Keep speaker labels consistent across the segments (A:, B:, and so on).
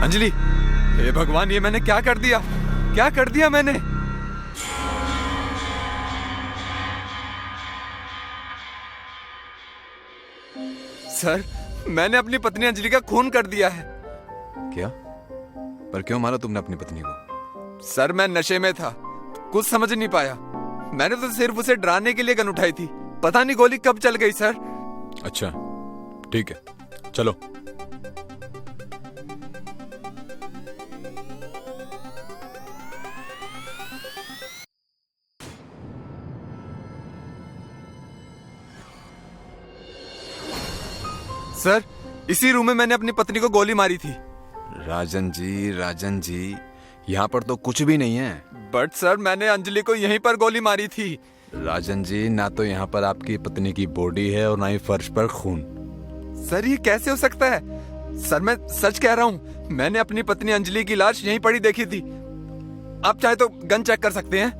A: अंजलि, हे भगवान, ये मैंने क्या कर दिया? क्या कर दिया मैंने? सर, मैंने अपनी पत्नी अंजलि का खून कर दिया है।
B: क्या? पर क्यों मारा तुमने अपनी पत्नी को?
A: सर, मैं नशे में था, कुछ समझ नहीं पाया। मैंने तो सिर्फ उसे डराने के लिए गन उठाई थी। पता नहीं गोली कब चल गई सर।
B: अच्छा, ठीक है, चलो।
A: सर, इसी रूम में मैंने अपनी पत्नी को गोली मारी थी।
B: राजन जी, यहाँ पर तो कुछ भी नहीं है।
A: बट सर, मैंने अंजलि को यहीं पर गोली मारी थी।
B: राजन जी, ना तो यहाँ पर आपकी पत्नी की बॉडी है और ना ही फर्श पर खून।
A: सर, ये कैसे हो सकता है? सर, मैं सच कह रहा हूँ, मैंने अपनी पत्नी अंजलि की लाश यहीं पड़ी देखी थी। आप चाहे तो गन चेक कर सकते हैं।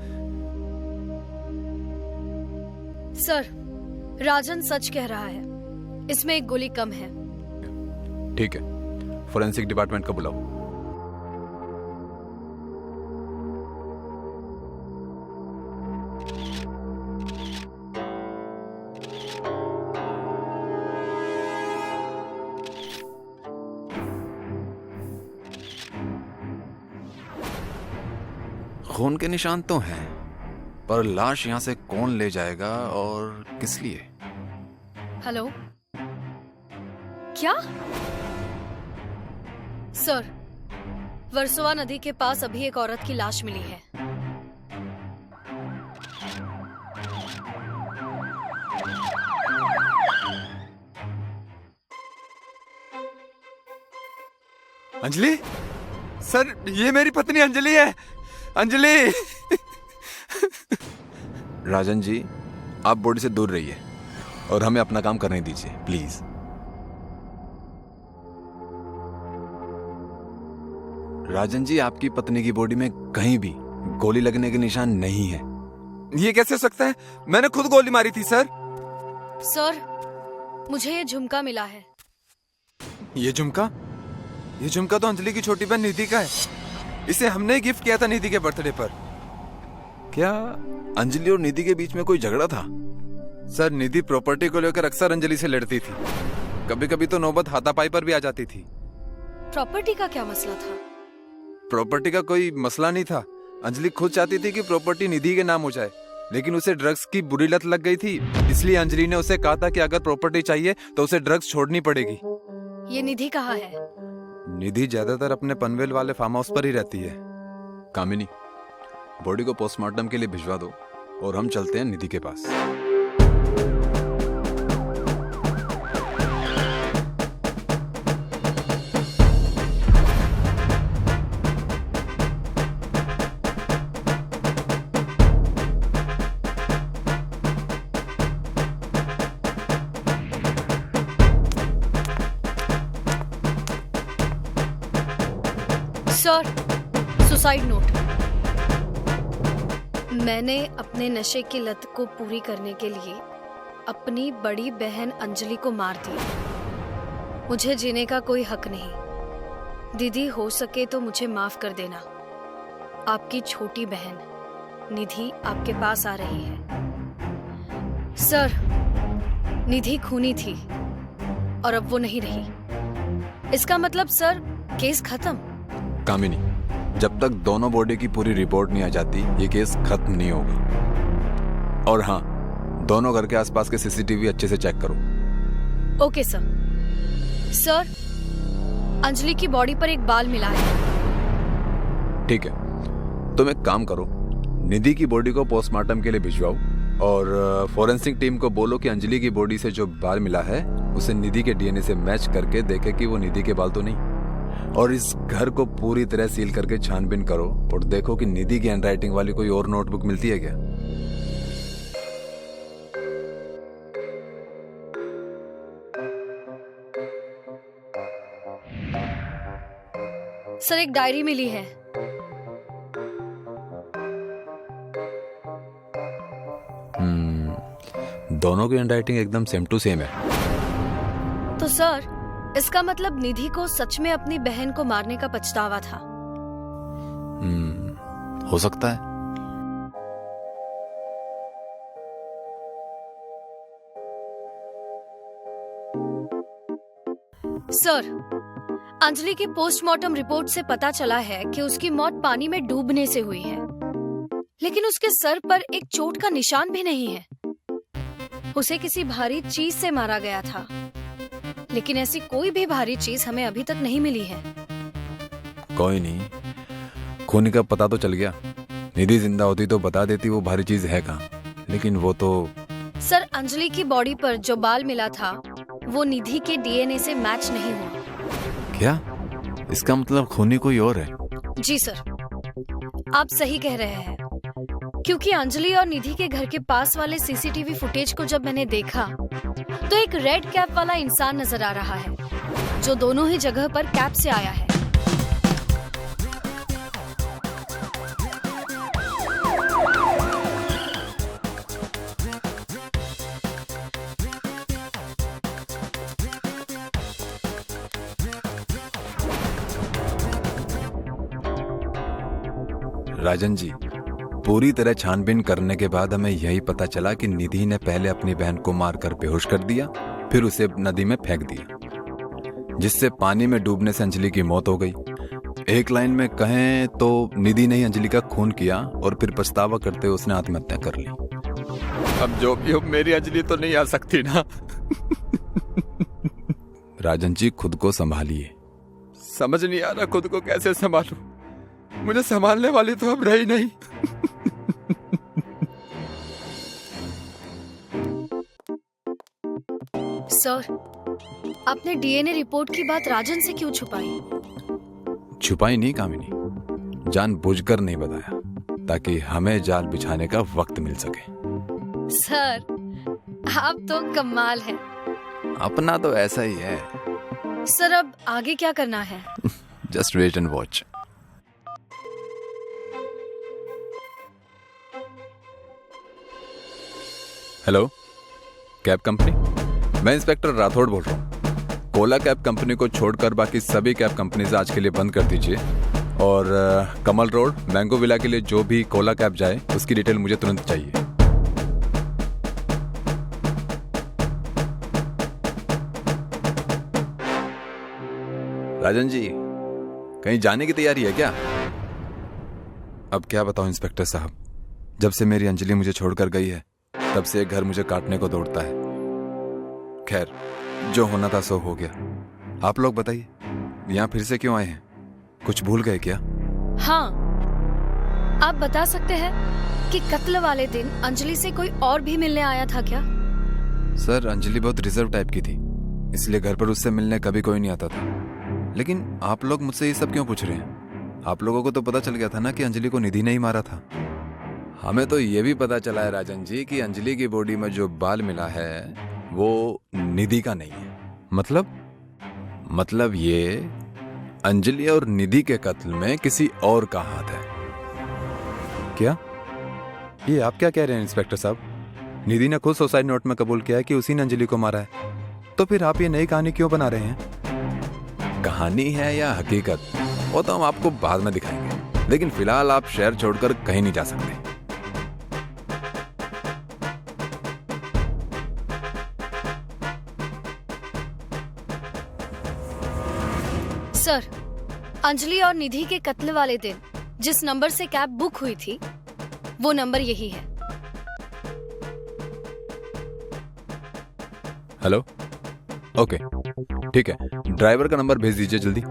C: सर, राजन सच कह रहा है, इसमें एक गोली कम है।
B: ठीक है, फोरेंसिक डिपार्टमेंट को बुलाओ। खून के निशान तो हैं, पर लाश यहां से कौन ले जाएगा और किस लिए?
C: हेलो, क्या? सर, वर्सोवा नदी के पास अभी एक औरत की लाश मिली है।
A: अंजलि? सर, ये मेरी पत्नी अंजलि है। अंजलि!
B: राजन जी, आप बॉडी से दूर रहिए और हमें अपना काम करने दीजिए, प्लीज। राजन जी, आपकी पत्नी की बॉडी में कहीं भी गोली लगने के निशान नहीं है।
A: ये कैसे हो सकता है? मैंने खुद गोली मारी थी सर।
C: सर, मुझे ये झुमका मिला है।
A: ये झुमका? ये झुमका तो अंजलि की छोटी बहन निधि का है। इसे हमने गिफ्ट किया था निधि के बर्थडे पर।
B: क्या अंजलि और निधि के बीच में कोई झगड़ा था?
A: सर, निधि प्रॉपर्टी को लेकर अक्सर अंजलि से लड़ती थी। कभी कभी तो नौबत हाथापाई पर भी आ जाती थी।
C: प्रॉपर्टी का क्या मसला था?
A: प्रॉपर्टी का कोई मसला नहीं था। अंजलि खुद चाहती थी कि प्रॉपर्टी निधि के नाम हो जाए, लेकिन उसे ड्रग्स की बुरी लत लग गई थी। इसलिए अंजलि ने उसे कहा था कि अगर प्रॉपर्टी चाहिए तो उसे ड्रग्स छोड़नी पड़ेगी।
C: ये निधि कहाँ है?
A: निधि ज्यादातर अपने पनवेल वाले फार्म हाउस पर ही रहती है।
B: कामिनी, बॉडी को पोस्टमार्टम के लिए भिजवा दो और हम चलते हैं निधि के पास।
C: Sir, suicide note. मैंने अपने नशे की लत को पूरी करने के लिए अपनी बड़ी बहन अंजलि को मार दिया। मुझे जीने का कोई हक नहीं। दीदी, हो सके तो मुझे माफ कर देना। आपकी छोटी बहन निधि आपके पास आ रही है। सर, निधि खूनी थी और अब वो नहीं रही। इसका मतलब सर, केस खत्म।
B: कामिनी, जब तक दोनों बॉडी की पूरी रिपोर्ट नहीं आ जाती, ये केस खत्म नहीं होगा। और हाँ, दोनों घर के आसपास के सीसीटीवी अच्छे से चेक करो।
C: Okay sir. सर, अंजलि की बॉडी पर एक बाल मिला है।
B: ठीक है, तुम एक काम करो, निधि की बॉडी को पोस्टमार्टम के लिए भिजवाओ और फोरेंसिक टीम को बोलो कि अंजलि की बॉडी से जो बाल मिला है उसे निधि के डीएनए से मैच करके देखे कि वो निधि के बाल तो नहीं। और इस घर को पूरी तरह सील करके छानबीन करो और देखो कि निधि की हैंडराइटिंग वाली कोई और नोटबुक मिलती है क्या।
C: सर, एक डायरी मिली है।
B: दोनों की हैंडराइटिंग एकदम सेम टू सेम है।
C: तो सर, इसका मतलब निधि को सच में अपनी बहन को मारने का पछतावा था।
B: हो सकता है।
C: सर, अंजलि की पोस्टमार्टम रिपोर्ट से पता चला है कि उसकी मौत पानी में डूबने से हुई है, लेकिन उसके सर पर एक चोट का निशान भी नहीं है। उसे किसी भारी चीज से मारा गया था, लेकिन ऐसी कोई भी भारी चीज हमें अभी तक नहीं मिली है।
B: कोई नहीं, खून का पता तो चल गया। निधि जिंदा होती तो बता देती वो भारी चीज है कहाँ, लेकिन वो तो।
C: सर, अंजलि की बॉडी पर जो बाल मिला था वो निधि के डीएनए से मैच नहीं हुआ।
B: क्या? इसका मतलब खूनी कोई और है?
C: जी सर, आप सही कह रहे हैं, क्योंकि अंजलि और निधि के घर के पास वाले सीसीटीवी फुटेज को जब मैंने देखा तो एक रेड कैप वाला इंसान नजर आ रहा है, जो दोनों ही जगह पर कैप से आया है।
B: राजन जी, पूरी तरह छानबीन करने के बाद हमें यही पता चला कि निधि ने पहले अपनी बहन को मारकर बेहोश कर दिया, फिर उसे नदी में फेंक दिया, जिससे पानी में डूबने से अंजलि की मौत हो गई। एक लाइन में कहें तो निधि ने ही अंजलि का खून किया और फिर पछतावा करते हुए उसने आत्महत्या कर ली।
A: अब जो भी हो, मेरी अंजलि तो नहीं आ सकती ना।
B: राजन जी, खुद को संभालिए।
A: समझ नहीं आ रहा खुद को कैसे संभालूं। मुझे संभालने वाली तो अब रही नहीं।
C: सर, आपने डीएनए रिपोर्ट की बात राजन से क्यों छुपाई?
B: छुपाई नहीं कामिनी, जानबूझकर नहीं बताया ताकि हमें जाल बिछाने का वक्त मिल सके।
C: सर, आप तो कमाल हैं।
B: अपना तो ऐसा ही है।
C: सर, अब आगे क्या करना है?
B: Just wait and watch. Hello, cab company? मैं इंस्पेक्टर राठौड़ बोल रहा हूँ। कोला कैब कंपनी को छोड़कर बाकी सभी कैब कंपनीज आज के लिए बंद कर दीजिए, और कमल रोड मैंगो विला के लिए जो भी कोला कैब जाए उसकी डिटेल मुझे तुरंत चाहिए। राजन जी, कहीं जाने की तैयारी है क्या? अब क्या बताऊं इंस्पेक्टर साहब, जब से मेरी अंजलि मुझे छोड़कर गई है तब से एक घर मुझे काटने को दौड़ता है। खैर, जो होना था सो हो गया। आप लोग बताइए, यहाँ फिर से क्यों आए हैं? कुछ भूल गए क्या?
C: हाँ, आप बता सकते हैं कि कत्ल वाले दिन अंजलि से कोई और भी मिलने आया था क्या?
B: सर, अंजलि बहुत रिजर्व टाइप की थी, इसलिए घर पर उससे मिलने कभी कोई नहीं आता था। लेकिन आप लोग मुझसे ये सब क्यों पूछ रहे हैं? आप लोगों को तो पता चल गया था ना कि अंजलि को निधि ने ही मारा था। हमें तो ये भी पता चला है राजन जी कि अंजलि की बॉडी में जो बाल मिला है वो निधि का नहीं है। मतलब ये अंजलि और निधि के कत्ल में किसी और का हाथ है।
A: क्या? ये आप क्या कह रहे हैं इंस्पेक्टर साहब? निधि ने खुद सुसाइड नोट में कबूल किया है कि उसी ने अंजलि को मारा है, तो फिर आप ये नई कहानी क्यों बना रहे हैं?
B: कहानी है या हकीकत, वो तो हम आपको बाद में दिखाएंगे, लेकिन फिलहाल आप शहर छोड़कर कहीं नहीं जा सकते।
C: सर, अंजलि और निधि के कत्ल वाले दिन जिस नंबर से कैब बुक हुई थी वो नंबर यही है।
B: हेलो, ओके, ठीक है, ड्राइवर का नंबर भेज दीजिए जल्दी।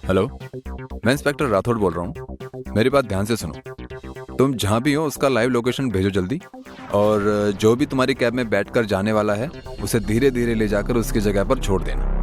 B: हेलो, मैं इंस्पेक्टर राठौड़ बोल रहा हूँ। मेरी बात ध्यान से सुनो। तुम जहां भी हो उसका लाइव लोकेशन भेजो जल्दी, और जो भी तुम्हारी कैब में बैठकर जाने वाला है उसे धीरे धीरे ले जाकर उसकी जगह पर छोड़ देना।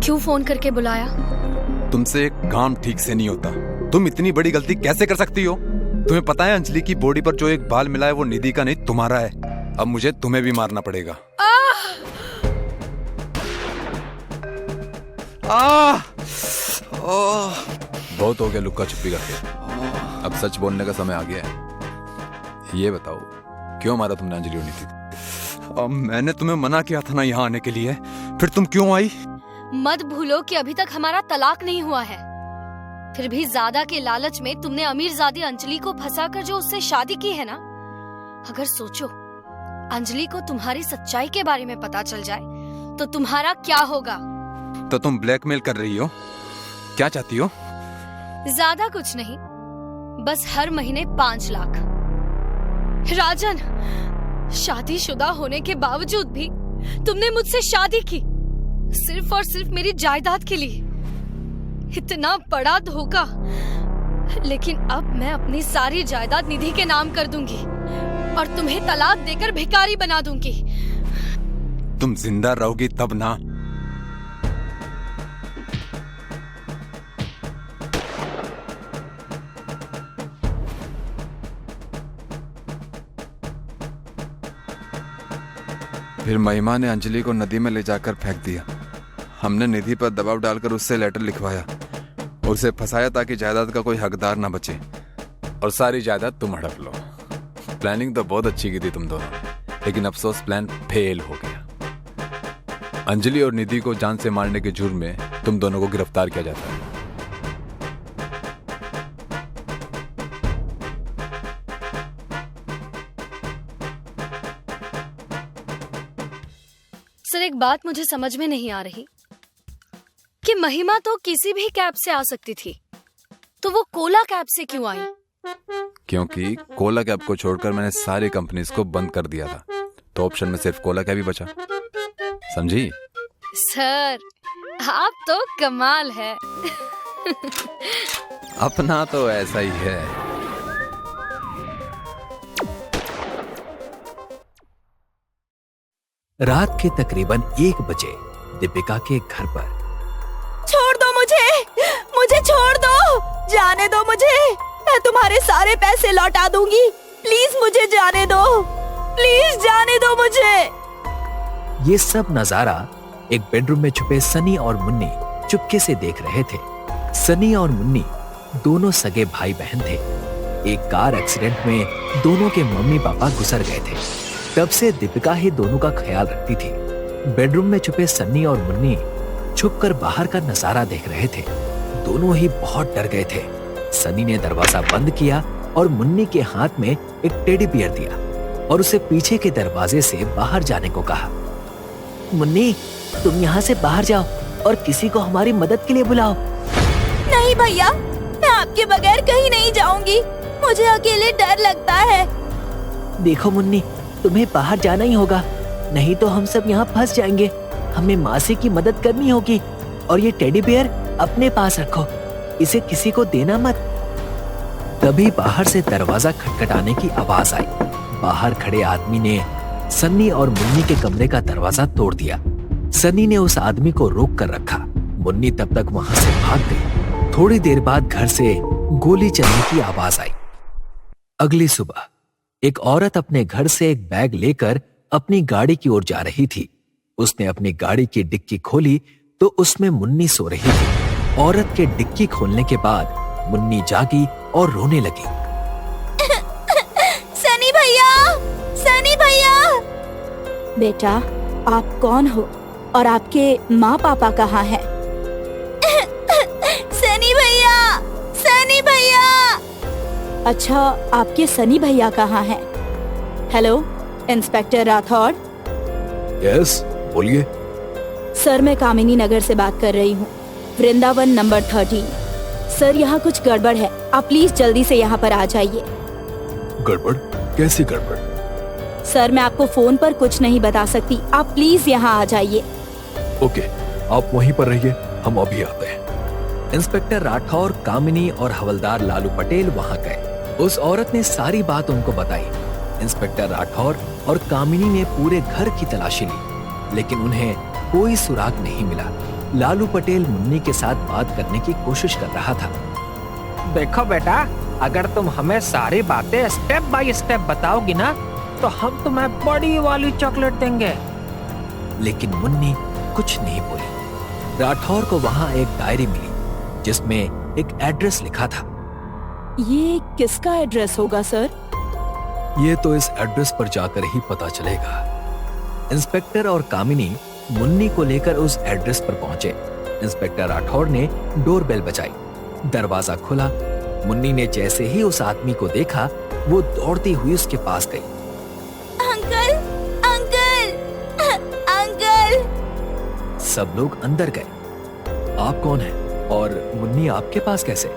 C: क्यों फोन करके बुलाया?
A: तुमसे एक काम ठीक से नहीं होता। तुम इतनी बड़ी गलती कैसे कर सकती हो? तुम्हें पता है अंजलि की बॉडी पर जो एक बाल मिला है वो निधि का नहीं तुम्हारा है। अब मुझे तुम्हें भी मारना पड़ेगा।
B: बहुत हो गया लुक्का छुपी करके, अब सच बोलने का समय आ गया है। ये बताओ क्यों मारा तुमने अंजलि और निधि को?
A: अब मैंने तुम्हें मना किया था ना यहाँ आने के लिए, फिर तुम क्यों आई?
C: मत भूलो कि अभी तक हमारा तलाक नहीं हुआ है, फिर भी ज्यादा के लालच में तुमने अमीरजादी अंजलि को फंसाकर जो उससे शादी की है ना। अगर सोचो अंजलि को तुम्हारी सच्चाई के बारे में पता चल जाए तो तुम्हारा क्या होगा?
A: तो तुम ब्लैकमेल कर रही हो? क्या चाहती हो?
C: ज्यादा कुछ नहीं, बस हर महीने 5 लाख। राजन, शादीशुदा होने के बावजूद भी तुमने मुझसे शादी की सिर्फ और सिर्फ मेरी जायदाद के लिए। इतना बड़ा धोखा। लेकिन अब मैं अपनी सारी जायदाद निधि के नाम कर दूंगी और तुम्हें तलाक देकर भिखारी बना दूंगी।
A: तुम जिंदा रहोगी तब ना।
B: फिर महिमा ने अंजलि को नदी में ले जाकर फेंक दिया। हमने निधि पर दबाव डालकर उससे लेटर लिखवाया, उसे फंसाया ताकि जायदाद का कोई हकदार ना बचे और सारी जायदाद तुम हड़प लो। प्लानिंग तो बहुत अच्छी की थी तुम दोनों, लेकिन अफसोस प्लान फेल हो गया। अंजलि और निधि को जान से मारने के जुर्म में तुम दोनों को गिरफ्तार किया जाता है।
C: सर, एक बात मुझे समझ में नहीं आ रही कि महिमा तो किसी भी कैब से आ सकती थी, तो वो कोला कैब से क्यों आई?
B: क्योंकि कोला कैब को छोड़कर मैंने सारी कंपनीज को बंद कर दिया था, तो ऑप्शन में सिर्फ कोला कैब ही बचा। समझी?
C: सर, आप तो कमाल है।
B: अपना तो ऐसा ही है।
D: रात के तकरीबन 1 बजे दीपिका के घर पर।
E: छोड़ दो मुझे छोड़ दो, जाने दो मुझे, मैं तुम्हारे सारे पैसे लौटा दूंगी। प्लीज मुझे जाने दो, प्लीज जाने दो मुझे।
D: ये सब नजारा एक बेडरूम में छुपे सनी और मुन्नी चुपके से देख रहे थे। सनी और मुन्नी दोनों सगे भाई बहन थे। एक कार एक्सीडेंट में दोनों के मम्मी पापा गुजर गए थे। तब से दीपिका ही दोनों का ख्याल रखती थी। बेडरूम में छुपे सन्नी और मुन्नी छुपकर बाहर का नजारा देख रहे थे। दोनों ही बहुत डर गए थे। सनी ने दरवाजा बंद किया और मुन्नी के हाथ में एक टेडी बियर दिया और उसे पीछे के दरवाजे से बाहर जाने को कहा। मुन्नी, तुम यहाँ से बाहर जाओ और किसी को हमारी मदद के लिए बुलाओ।
E: नहीं भैया, मैं आपके बगैर कहीं नहीं जाऊंगी, मुझे अकेले डर लगता है।
D: देखो मुन्नी, तुम्हें बाहर जाना ही होगा, नहीं तो हम सब यहाँ फंस जाएंगे। हमें मासी की मदद करनी होगी और ये टेडी बियर अपने पास रखो, इसे किसी को देना मत। तभी बाहर से दरवाजा खटखटाने की आवाज आई। बाहर खड़े आदमी ने सन्नी और मुन्नी के कमरे का दरवाजा तोड़ दिया। सन्नी ने उस आदमी को रोक कर रखा। मुन्नी तब तक वहां से भाग गई। थोड़ी देर बाद घर से गोली चलने की आवाज आई। अगली सुबह एक औरत अपने घर से एक बैग लेकर अपनी गाड़ी की ओर जा रही थी। उसने अपनी गाड़ी की डिक्की खोली तो उसमें मुन्नी सो रही थी। औरत के डिक्की खोलने के बाद मुन्नी जागी और रोने लगी।
E: सनी भैया, सनी भैया। बेटा, आप कौन हो और आपके माँ पापा कहाँ हैं? सनी भैया, सनी भैया। अच्छा, आपके सनी भैया कहाँ हैं? Hello, inspector Rathore.
D: यस, बोलिए।
E: सर, मैं कामिनी नगर से बात कर रही हूँ, वृंदावन नंबर 13। सर, यहाँ कुछ गड़बड़ है, आप प्लीज जल्दी से यहाँ पर आ जाइए।
D: गड़बड़? कैसी गड़बड़?
E: सर, मैं आपको फोन पर कुछ नहीं बता सकती, आप प्लीज यहाँ आ जाइए।
D: ओके, आप वहीं पर रहिए, हम अभी आते हैं। इंस्पेक्टर राठौर, कामिनी और हवलदार लालू पटेल वहां गए। उस औरत ने सारी बात उनको बताई। इंस्पेक्टर राठौर और कामिनी ने पूरे घर की तलाशी ली, लेकिन उन्हें कोई सुराग नहीं मिला। लालू पटेल मुन्नी के साथ बात करने की कोशिश कर रहा था।
F: देखो बेटा, अगर तुम हमें सारी बातें स्टेप बाय स्टेप बताओगी ना तो हम तुम्हें बड़ी वाली चॉकलेट देंगे।
D: लेकिन मुन्नी कुछ नहीं बोली। राठौर को वहां एक डायरी मिली जिसमें एक एड्रेस लिखा था।
E: ये किसका एड्रेस होगा सर?
D: ये तो इस एड्रेस पर जाकर ही पता चलेगा। इंस्पेक्टर और कामिनी मुन्नी को लेकर उस एड्रेस पर पहुंचे। इंस्पेक्टर राठौर ने डोरबेल बजाई। दरवाजा खुला। मुन्नी ने जैसे ही उस आदमी को देखा, वो दौड़ती हुई उसके पास गई।
E: Uncle, uncle, uncle.
D: सब लोग अंदर गए। आप कौन हैं? और मुन्नी आपके पास कैसे?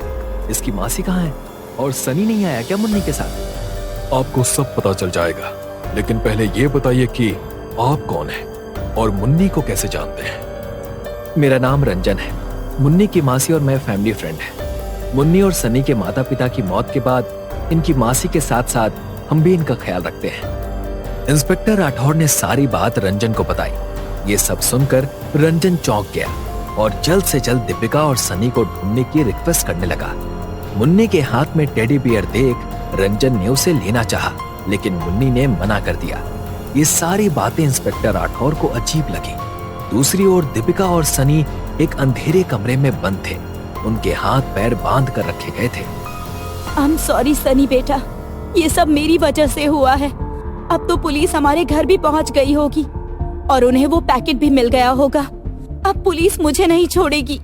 D: इसकी मासी कहाँ है? और सनी नहीं आया क्या मुन्नी के साथ?
G: आपको सब पता चल जाएगा, लेकिन पहले ये बताइए कि आप कौन हैं और मुन्नी को कैसे जानते हैं?
D: मेरा नाम रंजन है। मुन्नी की मासी और मैं फैमिली फ्रेंड हैं। मुन्नी और सनी के माता पिता की मौत के बाद इनकी मासी के साथ साथ हम भी इनका ख्याल रखते हैं। इंस्पेक्टर राठौर ने सारी बात रंजन को बताई। ये सब सुनकर रंजन चौंक गया और जल्द से जल्द दीपिका और सनी को ढूंढने की रिक्वेस्ट करने लगा। मुन्नी के हाथ में टेडी बियर देख रंजन ने उसे लेना चाहा, लेकिन मुन्नी ने मना कर दिया। ये सारी बातें इंस्पेक्टर राठौर को अजीब लगी। दूसरी ओर दीपिका और सनी एक अंधेरे कमरे में बंद थे। उनके हाथ पैर बांध कर रखे गए थे।
E: आई एम सॉरी सनी बेटा, ये सब मेरी वजह से हुआ है। अब तो पुलिस हमारे घर भी पहुंच गई होगी और उन्हें वो पैकेट भी मिल गया होगा। अब पुलिस मुझे नहीं छोड़ेगी।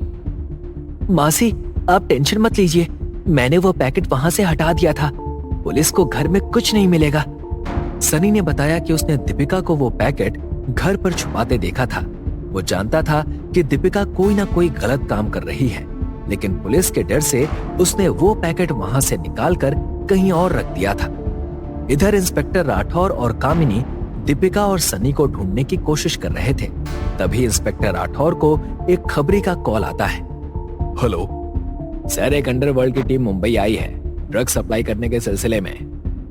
D: मासी, आप टेंशन मत लीजिए। मैंने वो पैकेट वहां से हटा दिया था। पुलिस को घर में कुछ नहीं मिलेगा। सनी ने बताया कि उसने दीपिका को वो पैकेट घर पर छुपाते देखा था। वो जानता था कि दीपिका कोई ना कोई गलत काम कर रही है, लेकिन पुलिस के डर से उसने वो पैकेट वहां से निकालकर कहीं और रख दिया था। इधर इंस्पेक्टर राठौर और कामिनी दीपिका और सनी को ढूंढने की कोशिश कर रहे थे। तभी इंस्पेक्टर राठौर को एक खबरी का कॉल आता है।
G: हेलो
D: सर, एक अंडरवर्ल्ड की टीम मुंबई आई है ड्रग सप्लाई करने के सिलसिले में।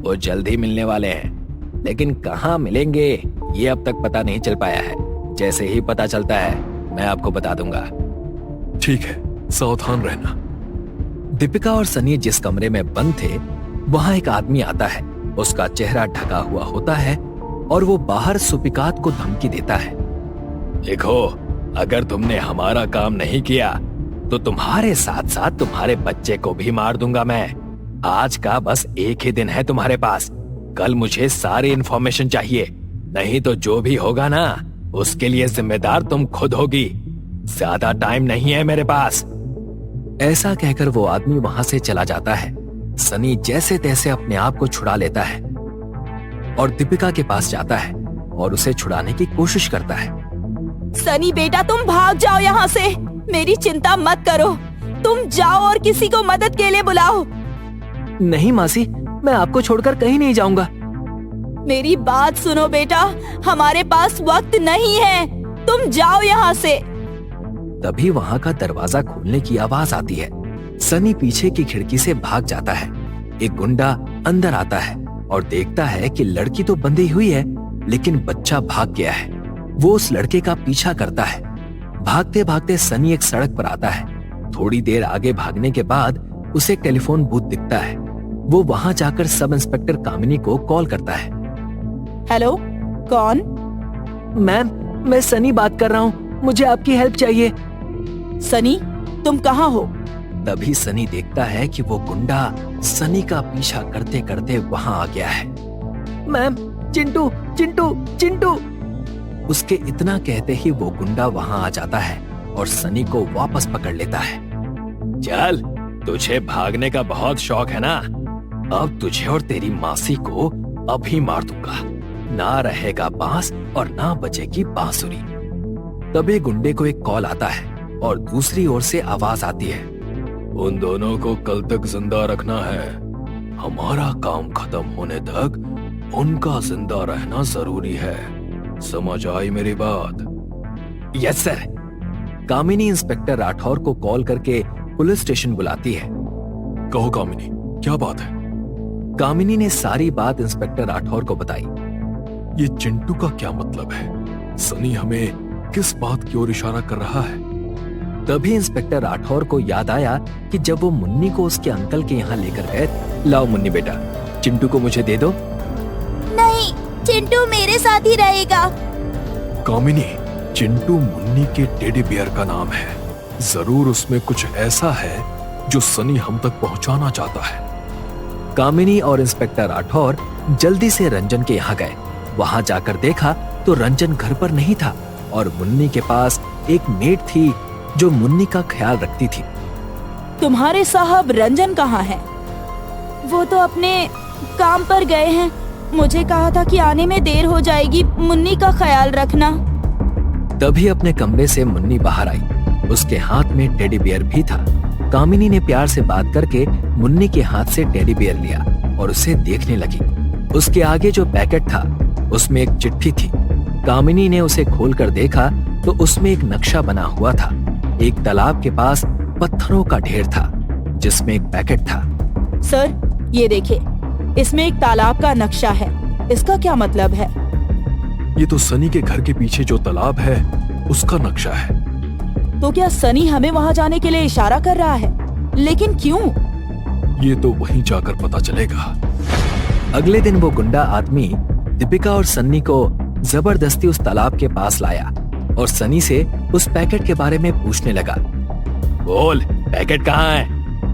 D: वो जल्द ही मिलने वाले हैं, लेकिन कहाँ मिलेंगे ये अब तक पता नहीं चल पाया है। जैसे ही पता चलता है मैं आपको बता दूंगा।
G: ठीक है, सावधान रहना।
D: दीपिका और सनी जिस कमरे में बंद थे, वहां एक आदमी आता है। उसका चेहरा ढका हुआ होता है और वो बाहर सुपिकात को धमकी देता है। देखो, अगर तुमने हमारा काम नहीं किया तो तुम्हारे साथ साथ तुम्हारे बच्चे को भी मार दूंगा मैं। आज का बस एक ही दिन है तुम्हारे पास। कल मुझे सारी इन्फॉर्मेशन चाहिए, नहीं तो जो भी होगा ना उसके लिए जिम्मेदार तुम खुद होगी। ज्यादा टाइम नहीं है मेरे पास। ऐसा कहकर वो आदमी वहां से चला जाता है। सनी जैसे तैसे अपने आप को छुड़ा लेता है और दीपिका के पास जाता है और उसे छुड़ाने की कोशिश करता है।
E: सनी बेटा, तुम भाग जाओ यहाँ से। मेरी चिंता मत करो। तुम जाओ और किसी को मदद के लिए बुलाओ।
D: नहीं मासी, मैं आपको छोड़कर कहीं नहीं जाऊंगा।
E: मेरी बात सुनो बेटा, हमारे पास वक्त नहीं है। तुम जाओ यहाँ से।
D: तभी वहां का दरवाजा खोलने की आवाज आती है। सनी पीछे की खिड़की से भाग जाता है। एक गुंडा अंदर आता है और देखता है कि लड़की तो बंधी हुई है, लेकिन बच्चा भाग गया है। वो उस लड़के का पीछा करता है। भागते भागते सनी एक सड़क पर आता है। थोड़ी देर आगे भागने के बाद उसे एक टेलीफोन बूथ दिखता है। वो वहां जाकर सब इंस्पेक्टर कामिनी को कॉल करता है।
E: हेलो, कौन?
D: मैम, मैं सनी बात कर रहा हूँ। मुझे आपकी हेल्प चाहिए।
E: सनी, तुम कहाँ हो?
D: तभी सनी देखता है कि वो गुंडा सनी का पीछा करते करते वहां आ गया है। मैम, चिंटू चिंटू चिंटू। उसके इतना कहते ही वो गुंडा वहां आ जाता है और सनी को वापस पकड़ लेता है। चल, तुझे भागने का बहुत शौक है ना? अब तुझे और तेरी मासी को अभी मार दूंगा। ना रहेगा बांस और ना बचेगी बांसुरी। तभी गुंडे को एक कॉल आता है और दूसरी ओर से आवाज आती है।
G: उन दोनों को कल तक जिंदा रखना है। हमारा काम खत्म होने तक उनका जिंदा रहना जरूरी है। समझ आई मेरी बात?
D: Yes sir. Kamini inspector Rathore को कॉल करके पुलिस स्टेशन बुलाती है।
G: कहो कामिनी, क्या बात है?
D: कामिनी ने सारी बात इंस्पेक्टर राठौर को बताई।
G: ये चिंटू का क्या मतलब है? सनी हमें किस बात की ओर इशारा कर रहा है?
F: तभी इंस्पेक्टर राठौर को याद आया कि जब वो मुन्नी को उसके अंकल के यहाँ लेकर गए, लाओ मुन्नी बेटा, चिंटू को मुझे दे दो।
E: नहीं, चिंटू मेरे साथ ही रहेगा।
G: कामिनी, चिंटू मुन्नी के टेडी बियर का नाम है। जरूर उसमें कुछ ऐसा है जो सनी हम तक पहुंचाना चाहता है।
F: कामिनी और इंस्पेक्टर राठौर जल्दी से रंजन के यहाँ गए। वहां जाकर देखा तो रंजन घर पर नहीं था और मुन्नी के पास एक मेड थी जो मुन्नी का ख्याल रखती थी।
E: तुम्हारे साहब रंजन कहाँ हैं? वो तो अपने काम पर गए हैं। मुझे कहा था कि आने में देर हो जाएगी, मुन्नी का ख्याल रखना।
F: तभी अपने कमरे से मुन्नी बाहर आई। उसके हाथ में टेडी बियर भी था। कामिनी ने प्यार से बात करके मुन्नी के हाथ से टेडी बियर लिया और उसे देखने लगी। उसके आगे जो पैकेट था उसमें एक चिट्ठी थी। कामिनी ने उसे खोलकर देखा तो उसमें एक नक्शा बना हुआ था। एक तालाब के पास पत्थरों का ढेर था जिसमें एक पैकेट था।
E: सर, ये देखिए, इसमें एक तालाब का नक्शा है। इसका क्या मतलब है?
G: ये तो सनी के घर के पीछे जो तालाब है उसका नक्शा है।
E: तो क्या सनी हमें वहाँ जाने के लिए इशारा कर रहा है? लेकिन क्यों?
G: ये तो वहीं जाकर पता चलेगा।
F: अगले दिन वो गुंडा आदमी दीपिका और सन्नी को जबरदस्ती उस तालाब के पास लाया और सनी से उस पैकेट के बारे में पूछने लगा। बोल, पैकेट कहाँ है?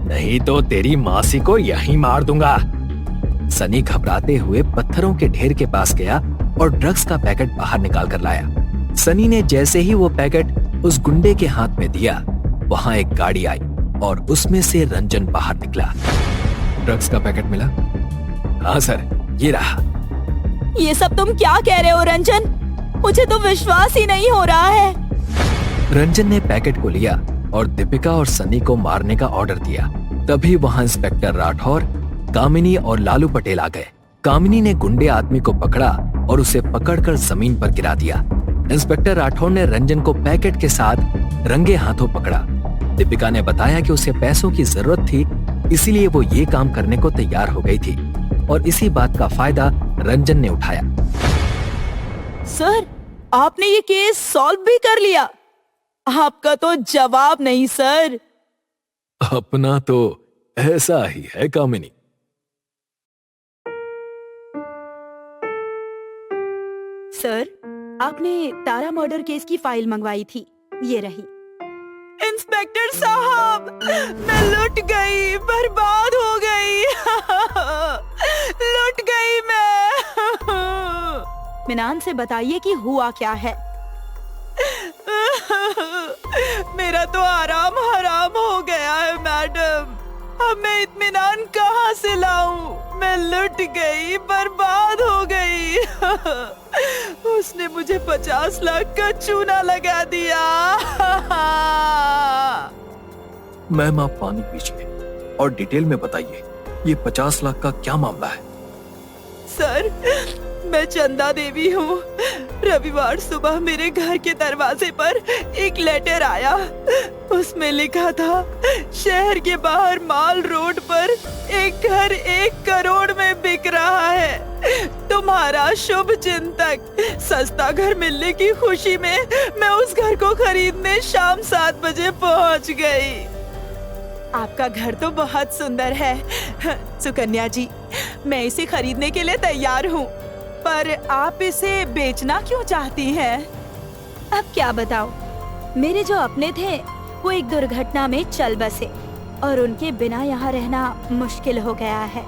F: नहीं तो तेरी मासी को यहीं मार दूंगा। सनी घबराते हुए पत्थरों के ढेर के पास गया और ड्रग्स का पैकेट बाहर निकाल कर लाया। सनी ने जैसे ही वो पैकेट उस गुंडे के हाथ में दिया, वहां एक गाड़ी आई और उसमें से रंजन बाहर निकला। ड्रग्स का पैकेट मिला? हाँ सर, ये रहा।
E: ये सब तुम क्या कह रहे हो रंजन? मुझे तो विश्वास ही नहीं हो रहा है।
F: रंजन ने पैकेट को लिया और दीपिका और सनी को मारने का ऑर्डर दिया। तभी वहां इंस्पेक्टर राठौर, कामिनी और लालू पटेल आ गए। कामिनी ने गुंडे आदमी को पकड़ा और उसे पकड़कर जमीन पर गिरा दिया। इंस्पेक्टर राठौर ने रंजन को पैकेट के साथ रंगे हाथों पकड़ा। दीपिका ने बताया कि उसे पैसों की जरूरत थी, इसीलिए वो ये काम करने को तैयार हो गई थी और इसी बात का फायदा रंजन ने उठाया।
E: सर, आपने ये केस सॉल्व भी कर लिया। आपका तो जवाब नहीं सर।
G: अपना तो ऐसा ही है कामिनी।
E: सर, आपने तारा मर्डर केस की फाइल मंगवाई थी, ये रही। इंस्पेक्टर साहब, मैं लुट गई, बर्बाद हो गई। लुट गई मैं। मिनान से बताइए कि हुआ क्या है। मेरा तो आराम हराम हो गया है मैडम। अब मैं इत्मीनान कहाँ से लाऊं? मैं लुट गई, बर्बाद हो गई। उसने मुझे 50 लाख का चूना लगा दिया।
G: मैम, आप पानी पीजिए और डिटेल में बताइए, ये 50 लाख का क्या मामला है?
E: सर, मैं चंदा देवी हूँ। रविवार सुबह मेरे घर के दरवाजे पर एक लेटर आया। उसमें लिखा था, शहर के बाहर माल रोड पर एक घर 1 करोड़ में बिक रहा है। तुम्हारा शुभ चिंतक। सस्ता घर मिलने की खुशी में मैं उस घर को खरीदने शाम 7 बजे पहुँच गई। आपका घर तो बहुत सुंदर है सुकन्या जी, मैं इसे खरीदने के लिए तैयार हूँ, पर आप इसे बेचना क्यों चाहती हैं? अब क्या बताओ, मेरे जो अपने थे वो एक दुर्घटना में चल बसे और उनके बिना यहाँ रहना मुश्किल हो गया है।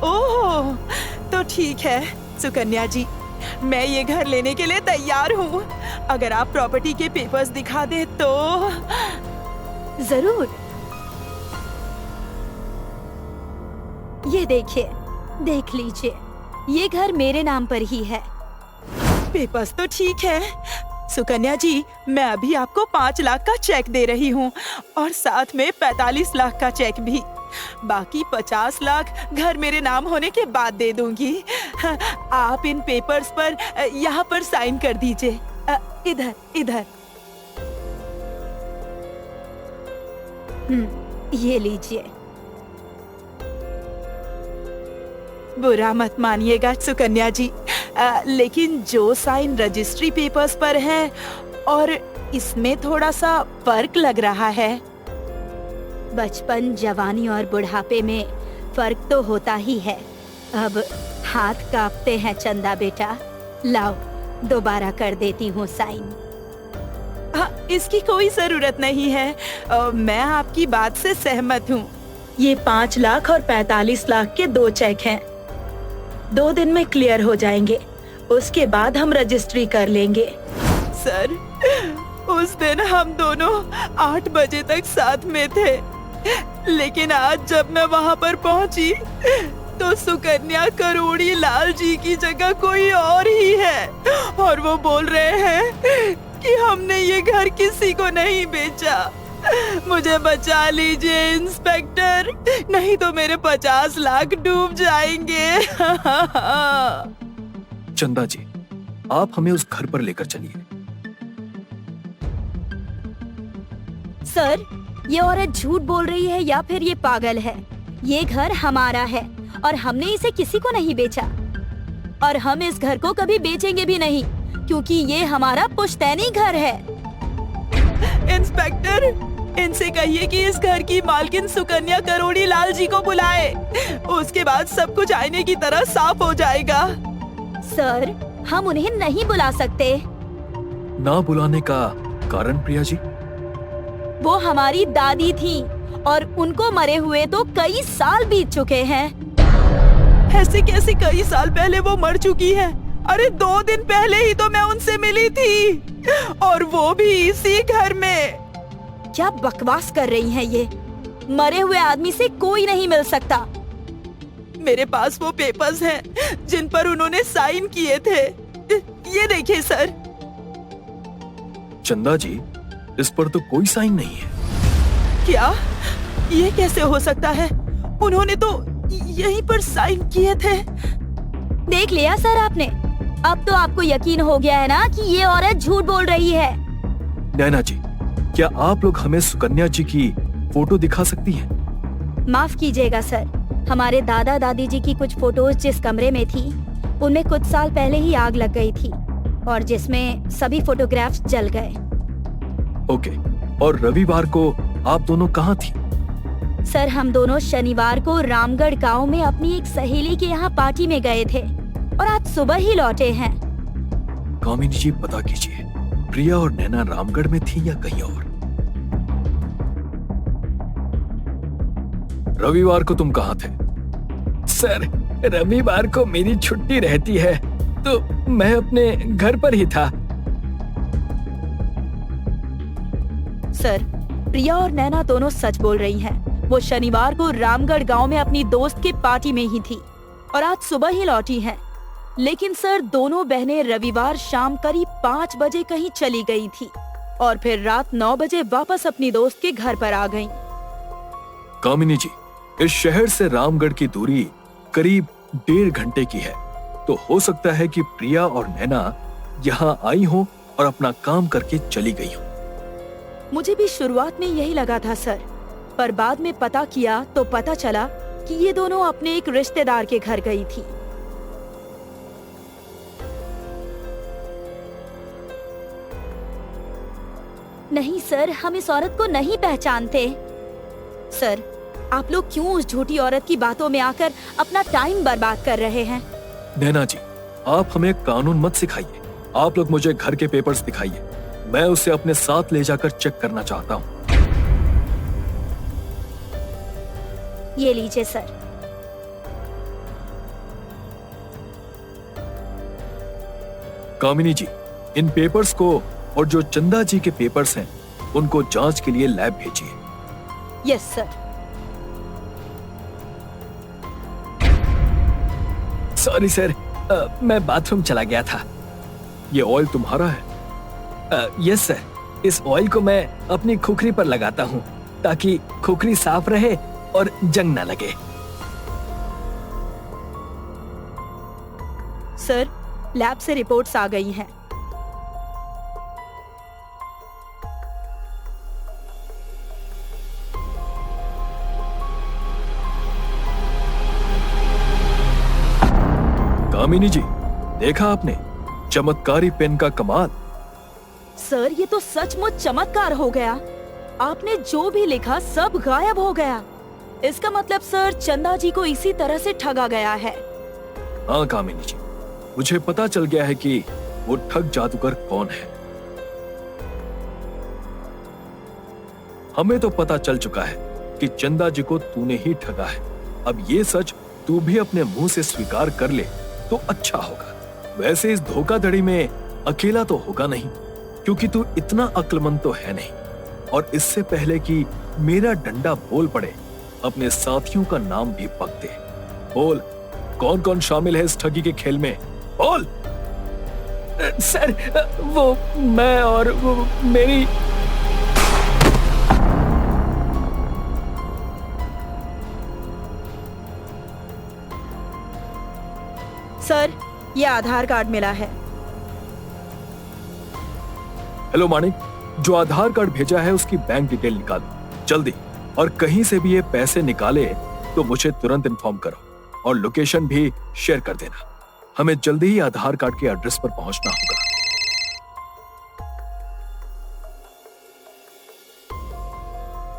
E: ओह, तो ठीक है सुकन्या जी, मैं ये घर लेने के लिए तैयार हूँ। अगर आप प्रॉपर्टी के पेपर्स दिखा दे तो। जरूर। ये देखिए, देख लीजिए, ये घर मेरे नाम पर ही है। पेपर्स तो ठीक है सुकन्या जी, मैं अभी आपको 5 लाख का चेक दे रही हूँ और साथ में 45 लाख का चेक भी। बाकी 50 लाख घर मेरे नाम होने के बाद दे दूंगी। आप इन पेपर्स पर यहाँ पर साइन कर दीजिए। इधर इधर। ये लीजिए। बुरा मत मानिएगा सुकन्या जी, लेकिन जो साइन रजिस्ट्री पेपर्स पर है और इसमें थोड़ा सा फर्क लग रहा है। बचपन, जवानी और बुढ़ापे में फर्क तो होता ही है। अब हाथ कांपते हैं चंदा बेटा। लाओ, दोबारा कर देती हूँ साइन। इसकी कोई जरूरत नहीं है। मैं आपकी बात से सहमत हूँ। ये 5 लाख और 45 लाख के 2 चेक हैं। 2 दिन में क्लियर हो जाएंगे। उसके बाद हम रजिस्ट्री कर लेंगे। सर, उस दिन हम दोनों 8 बजे तक साथ में थे, लेकिन आज जब मैं वहाँ पर पहुँची तो सुकन्या करोड़ी लाल जी की जगह कोई और ही है, और वो बोल रहे हैं कि हमने ये घर किसी को नहीं बेचा। मुझे बचा लीजिए इंस्पेक्टर, नहीं तो मेरे 50 लाख डूब जाएंगे।
G: चंदा जी, आप हमें उस घर पर लेकर चलिए।
E: सर, ये औरत झूठ बोल रही है या फिर ये पागल है। ये घर हमारा है और हमने इसे किसी को नहीं बेचा, और हम इस घर को कभी बेचेंगे भी नहीं, क्योंकि ये हमारा पुश्तैनी घर है। इंस्पेक्टर, इनसे कहिए कि इस घर की मालकिन सुकन्या करोड़ी लाल जी को बुलाए। उसके बाद सब कुछ आईने की तरह साफ हो जाएगा। सर, हम उन्हें नहीं बुला सकते।
G: ना बुलाने का कारण प्रिया जी?
E: वो हमारी दादी थी और उनको मरे हुए तो कई साल बीत चुके हैं। ऐसे कैसे कई साल पहले वो मर चुकी है? अरे 2 दिन पहले ही तो मैं उनसे मिली थी, और वो भी इसी घर में। क्या बकवास कर रही हैं ये? मरे हुए आदमी से कोई नहीं मिल सकता। मेरे पास वो पेपर्स हैं जिन पर उन्होंने साइन किए थे। ये देखिए सर।
G: चंदा जी, इस पर तो कोई साइन नहीं है।
E: क्या? ये कैसे हो सकता है? उन्होंने तो यहीं पर साइन किए थे। देख लिया सर आपने? अब तो आपको यकीन हो गया है ना कि ये औरत झूठ बोल रही है।
G: नैना जी, क्या आप लोग हमें सुकन्या जी की फोटो दिखा सकती हैं?
E: माफ कीजिएगा सर, हमारे दादा दादी जी की कुछ फोटोज जिस कमरे में थी, उनमें कुछ साल पहले ही आग लग गई थी, और जिसमें सभी फोटोग्राफ्स जल गए।
G: ओके, और रविवार को आप दोनों कहाँ थी?
E: सर, हम दोनों शनिवार को रामगढ़ गांव में अपनी एक सहेली के यहाँ पार्टी में गए थे, और आज सुबह ही लौटे हैं।
G: कामिनी जी, पता कीजिए, प्रिया और नैना रामगढ़ में थी या कहीं और? रविवार को तुम कहाँ थे?
F: सर, रविवार को मेरी छुट्टी रहती है, तो मैं अपने घर पर ही था।
E: सर, प्रिया और नैना दोनों सच बोल रही हैं। वो शनिवार को रामगढ़ गांव में अपनी दोस्त के पार्टी में ही थी, और आज सुबह ही लौटी हैं। लेकिन सर, दोनों बहनें रविवार शाम करीब 5 बजे कहीं चली गई थी, और फिर रात 9 बजे वापस अपनी दोस्त के घर पर आ गईं।
G: कामिनी जी, इस शहर से रामगढ़ की दूरी करीब 1.5 घंटे की है, तो हो सकता है कि प्रिया और नैना यहाँ आई हो और अपना काम करके चली गई हो।
E: मुझे भी शुरुआत में यही लगा था सर, पर बाद में पता किया तो पता चला कि ये दोनों अपने एक रिश्तेदार के घर गई थी। नहीं सर, हम इस औरत को नहीं पहचानते। सर, आप लोग क्यों उस झूठी औरत की बातों में आकर अपना टाइम बर्बाद कर रहे हैं?
G: नैना जी, आप हमें कानून मत सिखाइए। आप लोग मुझे घर के पेपर्स दिखाइए, मैं उसे अपने साथ ले जाकर चेक करना चाहता हूँ।
E: ये लीजिए सर।
G: कामिनी जी, इन पेपर्स को और जो चंदा जी के पेपर्स हैं, उनको जांच के लिए लैब भेजिए।
E: Yes sir.
F: सॉरी सर, मैं बाथरूम चला गया था।
G: ये ऑयल तुम्हारा है?
F: यस सर, इस ऑयल को मैं अपनी खुखरी पर लगाता हूँ ताकि खुखरी साफ रहे और जंग ना लगे।
E: सर, लैब से रिपोर्ट्स आ गई हैं।
G: कामिनी जी, देखा आपने चमत्कारी पेन का कमाल?
E: सर ये तो सचमुच चमत्कार हो गया। आपने जो भी लिखा सब गायब हो गया। इसका मतलब सर चंदा जी को इसी तरह से ठगा गया है।
G: हाँ कामिनी जी, मुझे पता चल गया है कि वो ठग जादूगर कौन है। हमें तो पता चल चुका है कि चंदा जी को तूने ही ठगा है। अब ये सच तू भी अपने मुंह से स्वीकार कर ले तो अच्छा होगा। वैसे इस धोखाधड़ी में अकेला तो होगा नहीं, क्योंकि तू इतना अक्लमंद तो है नहीं। और इससे पहले कि मेरा डंडा बोल पड़े, अपने साथियों का नाम भी पक दे। बोल, कौन कौन शामिल है इस ठगी के खेल में? बोल।
F: सर वो मैं और वो मेरी
E: सर ये आधार कार्ड मिला है।
G: हेलो मानिक, जो आधार कार्ड भेजा है उसकी बैंक डिटेल निकाल जल्दी। और कहीं से भी ये पैसे निकाले तो मुझे तुरंत इन्फॉर्म करो और लोकेशन भी शेयर कर देना। हमें जल्दी ही आधार कार्ड के एड्रेस पर पहुंचना होगा।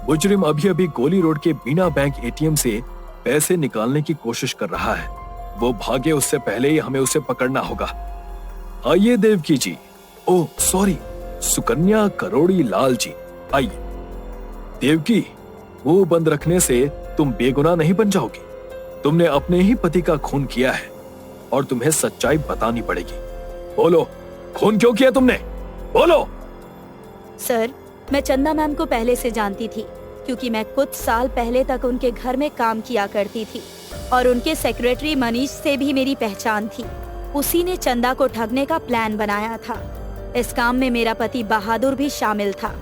G: मुजरिम अभी अभी गोली रोड के बीना बैंक एटीएम से पैसे निकालने की कोशिश कर रहा है। वो भागे उससे पहले ही हमें उसे पकड़ना होगा। आइए देवकी जी, ओह सॉरी, सुकन्या करोड़ी लाल जी, आइए। देवकी, मुंह बंद रखने से तुम बेगुनाह नहीं बन जाओगी। तुमने अपने ही पति का खून किया है और तुम्हें सच्चाई बतानी पड़ेगी। बोलो, खून क्यों किया तुमने? बोलो।
E: सर मैं चंदा मैम को पहले से जानती थी, क्योंकि मैं कुछ साल पहले तक उनके घर में काम किया करती थी और उनके सेक्रेटरी मनीष से भी मेरी पहचान थी। उसी ने चंदा को ठगने का प्लान बनाया था। इस काम में मेरा पति बहादुर भी शामिल था,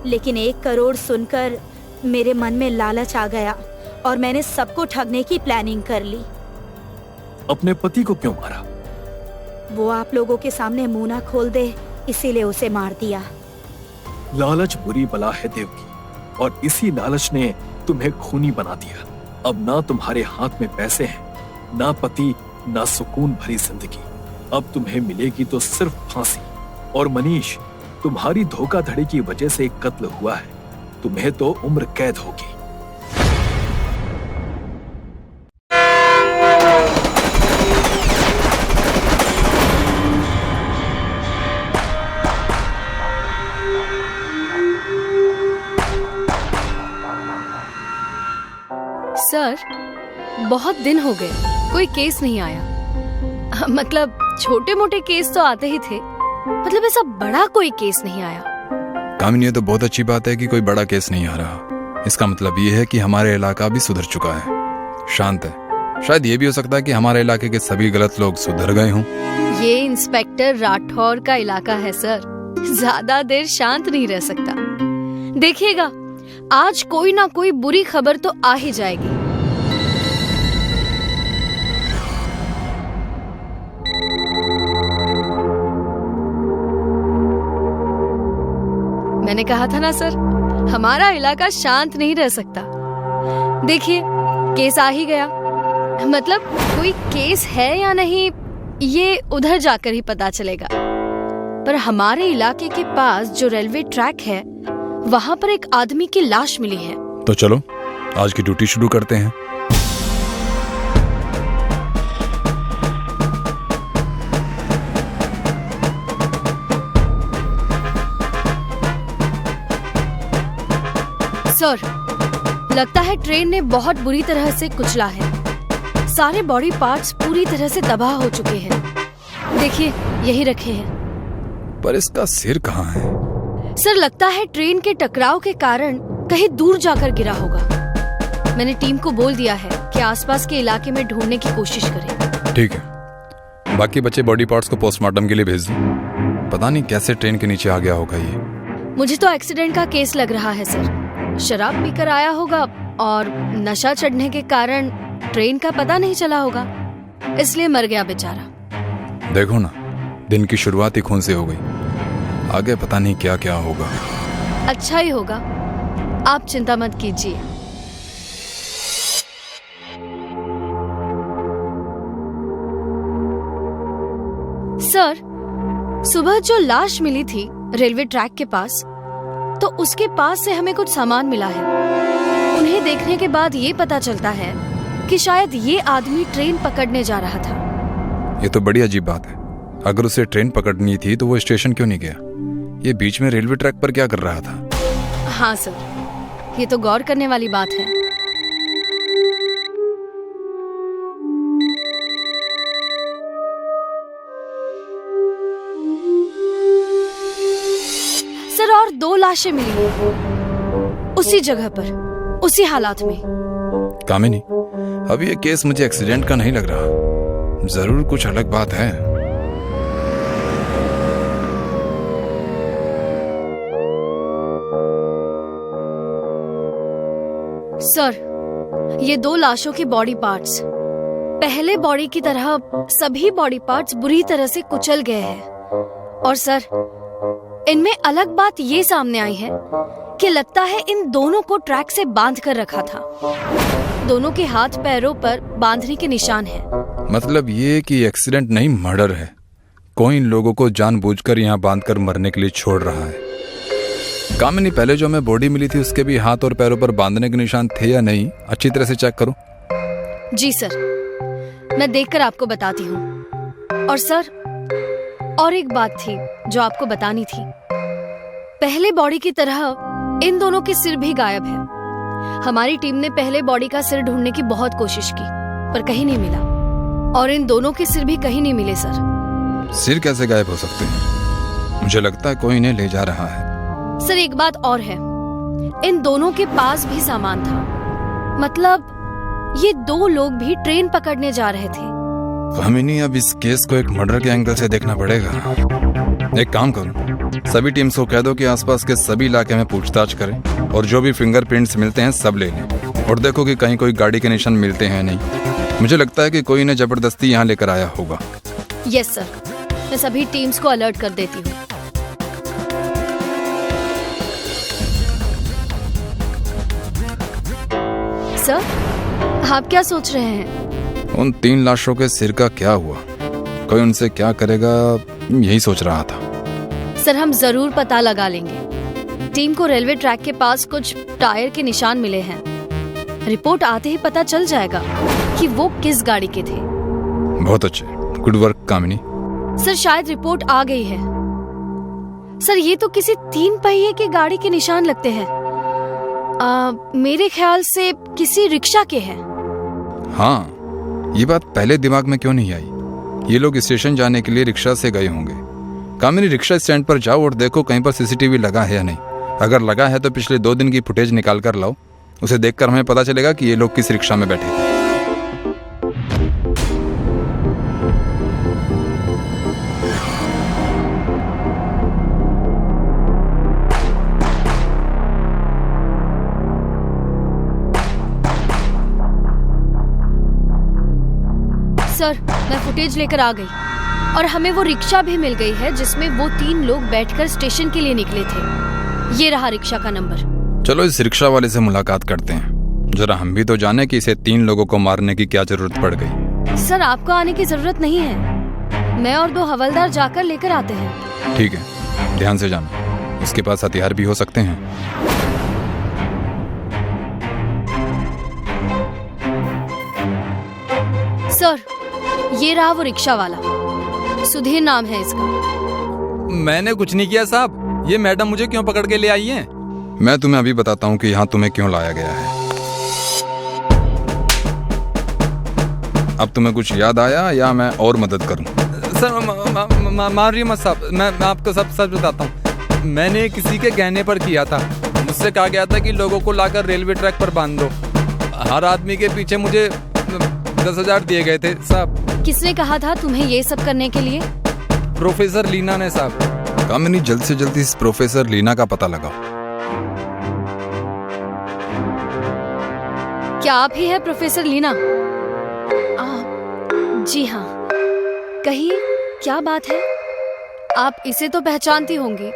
E: लेकिन 1 करोड़ सुनकर मेरे मन में लालच आ गया और मैंने सबको ठगने की प्लानिंग कर ली।
G: अपने पति को क्यों मारा?
E: वो आप लोगों के सामने मुंह ना खोल दे, इसीलिए उसे मार दिया।
G: लालच बुरी बला है देवकी, और इसी लालच ने तुम्हें खूनी बना दिया। अब ना तुम्हारे हाथ में पैसे हैं, ना पति, ना सुकून भरी जिंदगी। अब तुम्हें मिलेगी तो सिर्फ फांसी। और मनीष, तुम्हारी धोखाधड़ी की वजह से एक कत्ल हुआ है, तुम्हें तो उम्र कैद होगी।
C: सर बहुत दिन हो गए, कोई केस नहीं आया। मतलब छोटे मोटे केस तो आते ही थे, मतलब ऐसा बड़ा कोई केस नहीं आया।
B: कामिनी, ये तो बहुत अच्छी बात है कि कोई बड़ा केस नहीं आ रहा। इसका मतलब ये है कि हमारे इलाका भी सुधर चुका है, शांत है। शायद ये भी हो सकता है कि हमारे इलाके के सभी गलत लोग सुधर गए हों।
C: ये इंस्पेक्टर राठौर का इलाका है सर, ज्यादा देर शांत नहीं रह सकता। देखिएगा, आज कोई ना कोई बुरी खबर तो आ ही जाएगी। मैंने कहा था ना सर, हमारा इलाका शांत नहीं रह सकता। देखिए, केस आ ही गया। मतलब कोई केस है या नहीं, ये उधर जाकर ही पता चलेगा। पर हमारे इलाके के पास जो रेलवे ट्रैक है, वहाँ पर एक आदमी की लाश मिली है।
B: तो चलो आज की ड्यूटी शुरू करते हैं।
C: सर, लगता है ट्रेन ने बहुत बुरी तरह से कुचला है। सारे बॉडी पार्ट्स पूरी तरह से तबाह हो चुके हैं। देखिए, यही रखे हैं।
B: पर इसका सिर कहाँ है?
C: सर, लगता है ट्रेन के टकराव के कारण कहीं दूर जाकर गिरा होगा। मैंने टीम को बोल दिया है कि आसपास के इलाके में ढूंढने की कोशिश करें।
B: ठीक है, बाकी बचे बॉडी पार्ट्स को पोस्टमार्टम के लिए भेज दो। पता नहीं कैसे ट्रेन के नीचे आ गया होगा ये।
C: मुझे तो एक्सीडेंट का केस लग रहा है सर। शराब पीकर आया होगा और नशा चढ़ने के कारण ट्रेन का पता नहीं चला होगा, इसलिए मर गया बेचारा।
B: देखो ना, दिन की शुरुआत ही खून से हो गई, आगे पता नहीं क्या क्या होगा।
C: अच्छा ही होगा, आप चिंता मत कीजिए। सर, सुबह जो लाश मिली थी रेलवे ट्रैक के पास, तो उसके पास से हमें कुछ सामान मिला है। उन्हें देखने के बाद ये पता चलता है कि शायद ये आदमी ट्रेन पकड़ने जा रहा था।
B: ये तो बड़ी अजीब बात है। अगर उसे ट्रेन पकड़नी थी तो वो स्टेशन क्यों नहीं गया? ये बीच में रेलवे ट्रैक पर क्या कर रहा था?
C: हाँ सर, ये तो गौर करने वाली बात है। सर, और 2 लाशें मिली उसी जगह पर, उसी हालात में।
B: कामिनी, अब ये केस मुझे एक्सीडेंट का नहीं लग रहा। जरूर कुछ अलग बात है।
C: सर, ये 2 लाशों के बॉडी पार्ट्स पहले बॉडी की तरह सभी बॉडी पार्ट्स बुरी तरह से कुचल गए हैं। और सर, इनमें अलग बात ये सामने आई है कि लगता है इन दोनों को ट्रैक से बांध कर रखा था। दोनों के हाथ पैरों पर बांधने के निशान हैं।
B: मतलब ये कि एक्सीडेंट नहीं, मर्डर है। कोई इन लोगों को जानबूझकर यहाँ बांधकर मरने के लिए छोड़ रहा है। कामिनी, पहले जो हमें बॉडी मिली थी उसके भी हाथ और पैरों पर बांधने के निशान थे या नहीं, अच्छी तरह से चेक करो।
C: जी सर, मैं देखकर आपको बताती हूँ। और सर, और एक बात थी जो आपको बतानी थी। पहले बॉडी की तरह इन दोनों के सिर भी गायब है। हमारी टीम ने पहले बॉडी का सिर ढूंढने की बहुत कोशिश की, पर कहीं नहीं मिला। और इन दोनों के सिर भी कहीं नहीं मिले सर।
B: सिर कैसे गायब हो सकते हैं? मुझे लगता है कोई इन्हें ले जा रहा है।
C: सर, एक बात और है, इन दोनों के पास भी सामान था। मतलब ये 2 लोग भी ट्रेन पकड़ने जा रहे थे।
B: कामिनी, अब इस केस को एक मर्डर के एंगल से देखना पड़ेगा। एक काम करो, सभी टीम्स को कह दो कि आसपास के सभी इलाके में पूछताछ करें और जो भी फिंगरप्रिंट्स मिलते हैं सब ले लें। और देखो कि कहीं कोई गाड़ी के निशान मिलते हैं नहीं। मुझे लगता है कि कोई इन्हें जबरदस्ती यहाँ लेकर आया होगा।
C: यस सर, मैं सभी टीम्स को अलर्ट कर देती हूँ। सर, आप क्या सोच रहे हैं?
B: उन 3 लाशों के सिर का क्या हुआ? कोई उनसे क्या करेगा, यही सोच रहा था।
C: सर, हम जरूर पता लगा लेंगे। टीम को रेलवे ट्रैक के पास कुछ टायर के निशान मिले हैं। रिपोर्ट आते ही पता चल जाएगा कि वो किस गाड़ी के थे।
B: बहुत अच्छे, गुड वर्क कामिनी।
C: सर, शायद रिपोर्ट आ गई है। सर, ये तो किसी 3 पहिए की गाड़ी के निशान लगते हैं। मेरे ख्याल से किसी रिक्शा के हैं।
B: हाँ, ये बात पहले दिमाग में क्यों नहीं आई? ये लोग स्टेशन जाने के लिए रिक्शा से गए होंगे। कामिनी, रिक्शा स्टैंड पर जाओ और देखो कहीं पर सीसीटीवी लगा है या नहीं। अगर लगा है तो पिछले 2 दिन की फुटेज निकाल कर लाओ। उसे देखकर हमें पता चलेगा कि ये लोग किस रिक्शा में बैठे थे।
C: सर, मैं फुटेज लेकर आ गई और हमें वो रिक्शा भी मिल गई है जिसमें वो 3 लोग बैठकर स्टेशन के लिए निकले थे। ये रहा रिक्शा का नंबर।
B: चलो इस रिक्शा वाले से मुलाकात करते हैं। जरा हम भी तो जाने कि इसे 3 लोगों को मारने की क्या जरूरत पड़ गई।
C: सर, आपको आने की जरूरत नहीं है। मैं और 2 हवलदार जाकर लेकर आते हैं।
B: ठीक है, ध्यान से जाना। इसके पास हथियार भी हो सकते हैं।
C: सर, ये रहा वो रिक्शा वाला। सुधीर नाम है इसका।
A: मैंने कुछ नहीं किया साहब। ये मैडम मुझे क्यों पकड़ के ले आई हैं?
B: मैं तुम्हें अभी बताता हूँ कि यहाँ तुम्हें क्यों लाया गया है। अब तुम्हें कुछ याद आया या मैं और मदद करूँ?
A: सर, मारिए मत साहब। मैं आपको सब सच बताता हूँ। मैंने किसी के कहने पर किया था। मुझसे कहा गया था कि लोगों को लाकर रेलवे ट्रैक पर बांध दो। हर आदमी के पीछे मुझे 10,000 दिए गए थे साहब।
C: किसने कहा था तुम्हें ये सब करने के लिए?
A: प्रोफेसर लीना ने साहब।
B: कामिनी, जल्द से जल्द इस प्रोफेसर लीना का पता लगाओ।
C: क्या आप ही है प्रोफेसर लीना? जी हाँ। कहिए, क्या बात है? आप इसे तो पहचानती होंगी।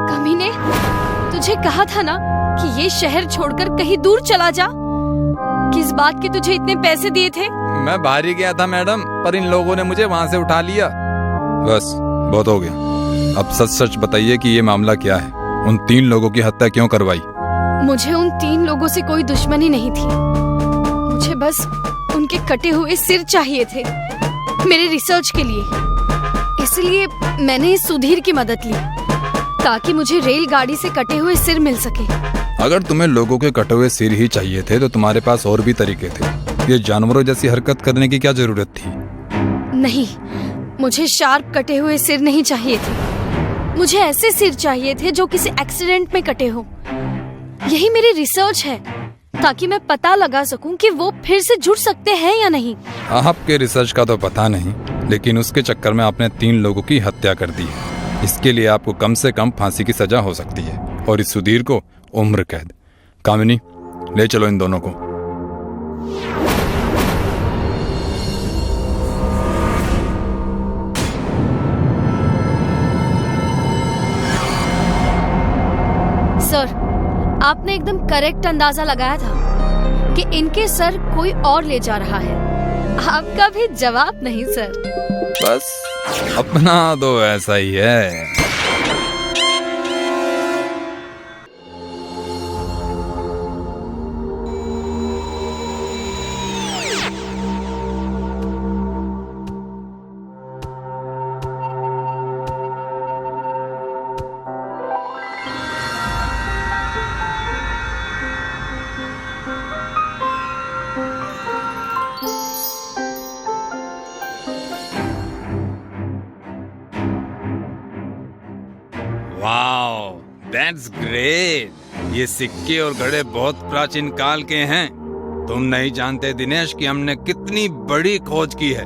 C: कमीने, तुझे कहा था ना कि ये शहर छोड़कर कहीं दूर चला जा। किस बात के तुझे इतने पैसे दिए थे?
A: मैं बाहर ही गया था मैडम, पर इन लोगों ने मुझे वहाँ से उठा लिया।
B: बस बहुत हो गया। अब सच सच बताइए कि ये मामला क्या है। उन 3 लोगों की हत्या क्यों करवाई?
C: मुझे उन 3 लोगों से कोई दुश्मनी नहीं थी। मुझे बस उनके कटे हुए सिर चाहिए थे मेरे रिसर्च के लिए। इसलिए मैंने इस सुधीर की मदद ली ताकि मुझे रेलगाड़ी से कटे हुए सिर मिल सके।
B: अगर तुम्हें लोगों के कटे हुए सिर ही चाहिए थे तो तुम्हारे पास और भी तरीके थे। ये जानवरों जैसी हरकत करने की क्या जरूरत थी?
C: नहीं, मुझे शार्प कटे हुए सिर नहीं चाहिए थे। मुझे ऐसे सिर चाहिए थे जो किसी एक्सीडेंट में कटे हो। यही मेरी रिसर्च है ताकि मैं पता लगा सकूं कि वो फिर से जुड़ सकते हैं या नहीं।
B: आपके रिसर्च का तो पता नहीं, लेकिन उसके चक्कर में आपने 3 लोगों की हत्या कर दी है। इसके लिए आपको कम से कम फांसी की सजा हो सकती है और इस सुधीर को उम्र कैद। कामिनी, ले चलो इन दोनों को।
C: सर, आपने एकदम करेक्ट अंदाजा लगाया था कि इनके सर कोई और ले जा रहा है। आपका भी जवाब नहीं सर।
B: बस अपना तो ऐसा ही है।
A: Wow, that's great. ये सिक्के और घड़े बहुत प्राचीन काल के हैं। तुम नहीं जानते दिनेश कि हमने कितनी बड़ी खोज की है।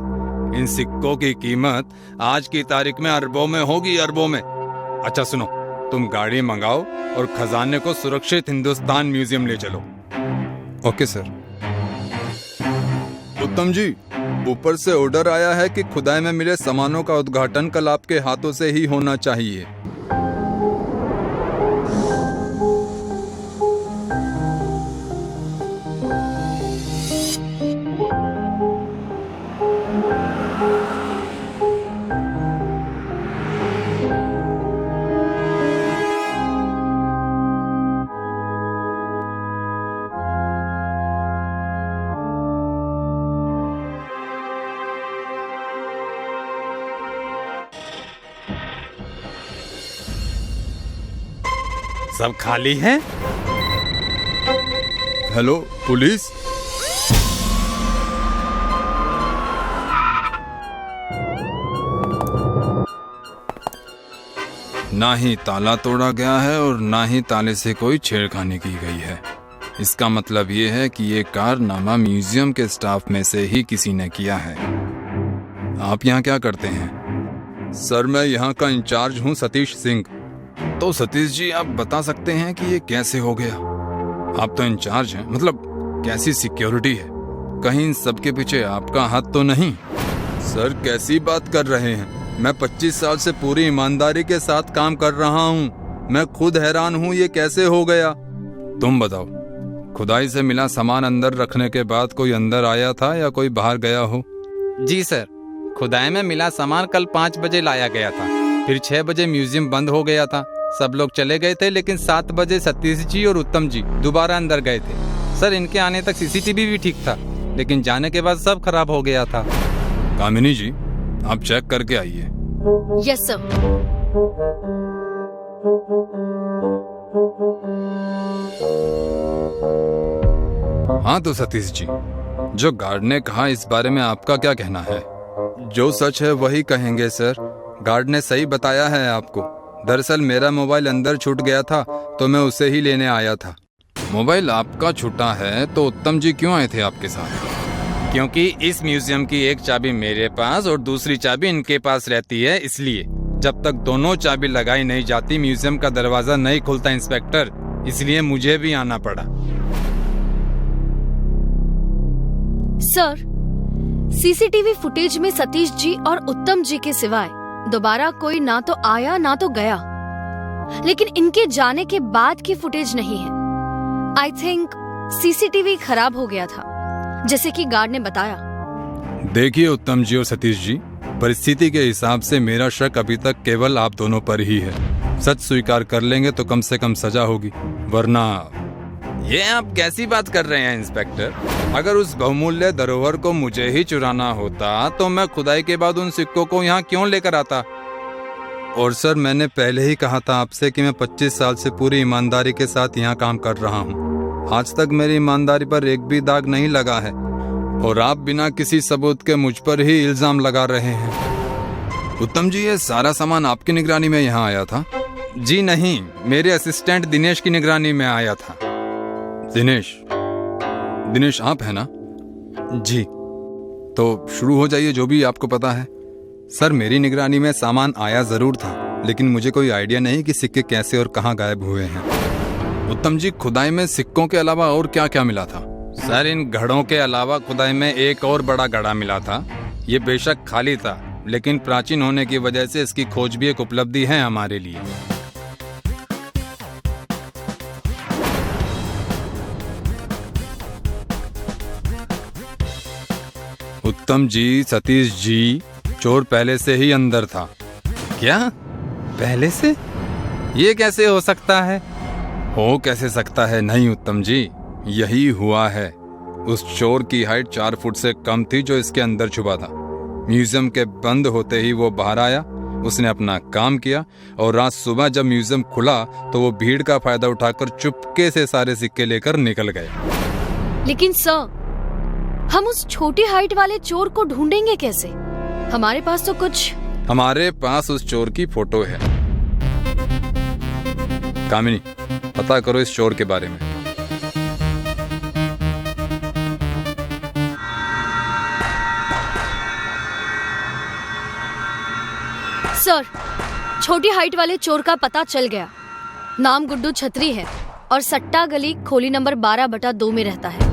A: इन सिक्कों की कीमत आज की तारीख में अरबों में होगी, अरबों में। अच्छा सुनो, तुम गाड़ी मंगाओ और खजाने को सुरक्षित हिंदुस्तान म्यूजियम ले चलो।
B: Okay sir. उत्तम जी, ऊपर से ऑर्डर आया है कि खुदाई में मिले सामानों का उद्घाटन कल आपके हाथों से ही होना चाहिए।
A: सब खाली है?
B: Hello police. ना ही ताला तोड़ा गया है और ना ही ताले से कोई छेड़खानी की गई है। इसका मतलब ये है कि ये कारनामा म्यूजियम के स्टाफ में से ही किसी ने किया है। आप यहाँ क्या करते हैं? सर, मैं यहाँ का इंचार्ज हूँ, सतीश सिंह। तो सतीश जी, आप बता सकते हैं कि ये कैसे हो गया? आप तो इंचार्ज हैं, मतलब कैसी सिक्योरिटी है? कहीं इन सब के पीछे आपका हाथ तो नहीं? सर, कैसी बात कर रहे हैं? मैं 25 साल से पूरी ईमानदारी के साथ काम कर रहा हूँ। मैं खुद हैरान हूँ ये कैसे हो गया। तुम बताओ, खुदाई से मिला सामान अंदर रखने के बाद कोई अंदर आया था या कोई बाहर गया हो?
A: जी सर, खुदाई में मिला सामान कल 5 बजे लाया गया था। फिर 6 बजे म्यूजियम बंद हो गया था। सब लोग चले गए थे, लेकिन 7 बजे सतीश जी और उत्तम जी दोबारा अंदर गए थे। सर, इनके आने तक सीसीटीवी भी ठीक था, लेकिन जाने के बाद सब खराब हो गया था।
B: कामिनी जी, आप चेक करके आइए।
C: Yes sir.
B: हाँ तो सतीश जी, जो गार्ड ने कहा इस बारे में आपका क्या कहना है? जो सच है वही कहेंगे सर। गार्ड ने सही बताया है आपको। दरअसल मेरा मोबाइल अंदर छूट गया था तो मैं उसे ही लेने आया था। मोबाइल आपका छूटा है तो उत्तम जी क्यों आए थे आपके साथ?
A: क्योंकि इस म्यूजियम की एक चाबी मेरे पास और दूसरी चाबी इनके पास रहती है, इसलिए जब तक दोनों चाबी लगाई नहीं जाती म्यूजियम का दरवाजा नहीं खुलता इंस्पेक्टर। इसलिए मुझे भी आना पड़ा।
C: सर, सीसीटीवी फुटेज में सतीश जी और उत्तम जी के सिवाय दोबारा कोई ना तो आया ना तो गया, लेकिन इनके जाने के बाद की फुटेज नहीं है। आई थिंक सीसीटीवी खराब हो गया था, जैसे कि गार्ड ने बताया।
B: देखिए उत्तम जी और सतीश जी,
H: परिस्थिति के हिसाब से मेरा शक अभी तक केवल आप दोनों पर ही है। सच स्वीकार कर लेंगे तो कम से कम सजा होगी, वरना।
A: ये आप कैसी बात कर रहे हैं इंस्पेक्टर? अगर उस बहुमूल्य धरोहर को मुझे ही चुराना होता तो मैं खुदाई के बाद उन सिक्कों को यहाँ क्यों लेकर आता?
H: और सर, मैंने पहले ही कहा था आपसे कि मैं 25 साल से पूरी ईमानदारी के साथ यहाँ काम कर रहा हूँ। आज तक मेरी ईमानदारी पर एक भी दाग नहीं लगा है, और आप बिना किसी सबूत के मुझ पर ही इल्जाम लगा रहे हैं।
B: उत्तम जी, ये सारा सामान आपकी निगरानी में यहाँ आया था?
H: जी नहीं, मेरे असिस्टेंट दिनेश की निगरानी में आया था।
B: दिनेश आप है ना?
H: जी।
B: तो शुरू हो जाइए, जो भी आपको पता है।
H: सर, मेरी निगरानी में सामान आया जरूर था, लेकिन मुझे कोई आइडिया नहीं कि सिक्के कैसे और कहाँ गायब हुए हैं।
B: उत्तम जी, खुदाई में सिक्कों के अलावा और क्या क्या मिला था?
H: सर, इन घड़ों के अलावा खुदाई में एक और बड़ा घड़ा मिला था। ये बेशक खाली था, लेकिन प्राचीन होने की वजह से इसकी खोज भी एक उपलब्धि है हमारे लिए। उत्तम जी, सतीश जी, चोर पहले से ही अंदर था।
A: क्या? पहले से? ये कैसे हो सकता है?
H: हो कैसे सकता है? नहीं उत्तम जी, यही हुआ है। उस चोर की हाइट 4 फुट से कम थी जो इसके अंदर छुपा था। म्यूजियम के बंद होते ही वो बाहर आया, उसने अपना काम किया, और रात सुबह जब म्यूजियम खुला तो वो भीड़ का फायदा उठाकर चुपके से सारे सिक्के लेकर निकल गए।
C: लेकिन सर, हम उस छोटी हाइट वाले चोर को ढूंढेंगे कैसे? हमारे पास तो कुछ।
H: हमारे पास उस चोर की फोटो है। कामिनी, पता करो इस चोर के बारे में।
C: सर, छोटी हाइट वाले चोर का पता चल गया। नाम गुड्डू छतरी है और सट्टा गली खोली नंबर 12/2 में रहता है।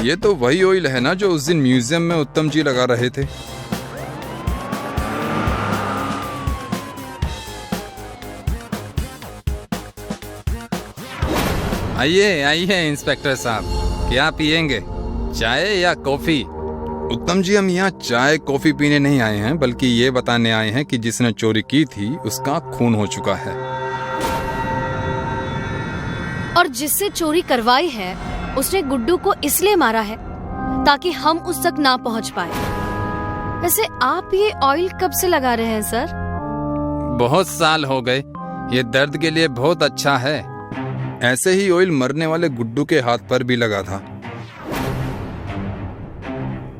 H: ये तो वही ऑयल है ना जो उस दिन म्यूजियम में उत्तम जी लगा रहे थे।
A: आइए आइए इंस्पेक्टर साहब, क्या पियेंगे, चाय या कॉफी?
H: उत्तम जी, हम यहाँ चाय कॉफी पीने नहीं आए हैं, बल्कि ये बताने आए हैं कि जिसने चोरी की थी उसका खून हो चुका है।
C: और जिससे चोरी करवाई है उसने गुड्डू को इसलिए मारा है ताकि हम उस तक ना पहुंच पाए। वैसे आप ये ऑयल कब से लगा रहे हैं सर?
A: बहुत साल हो गए। ये दर्द के लिए बहुत अच्छा है।
H: ऐसे ही ऑयल मरने वाले गुड्डू के हाथ पर भी लगा था।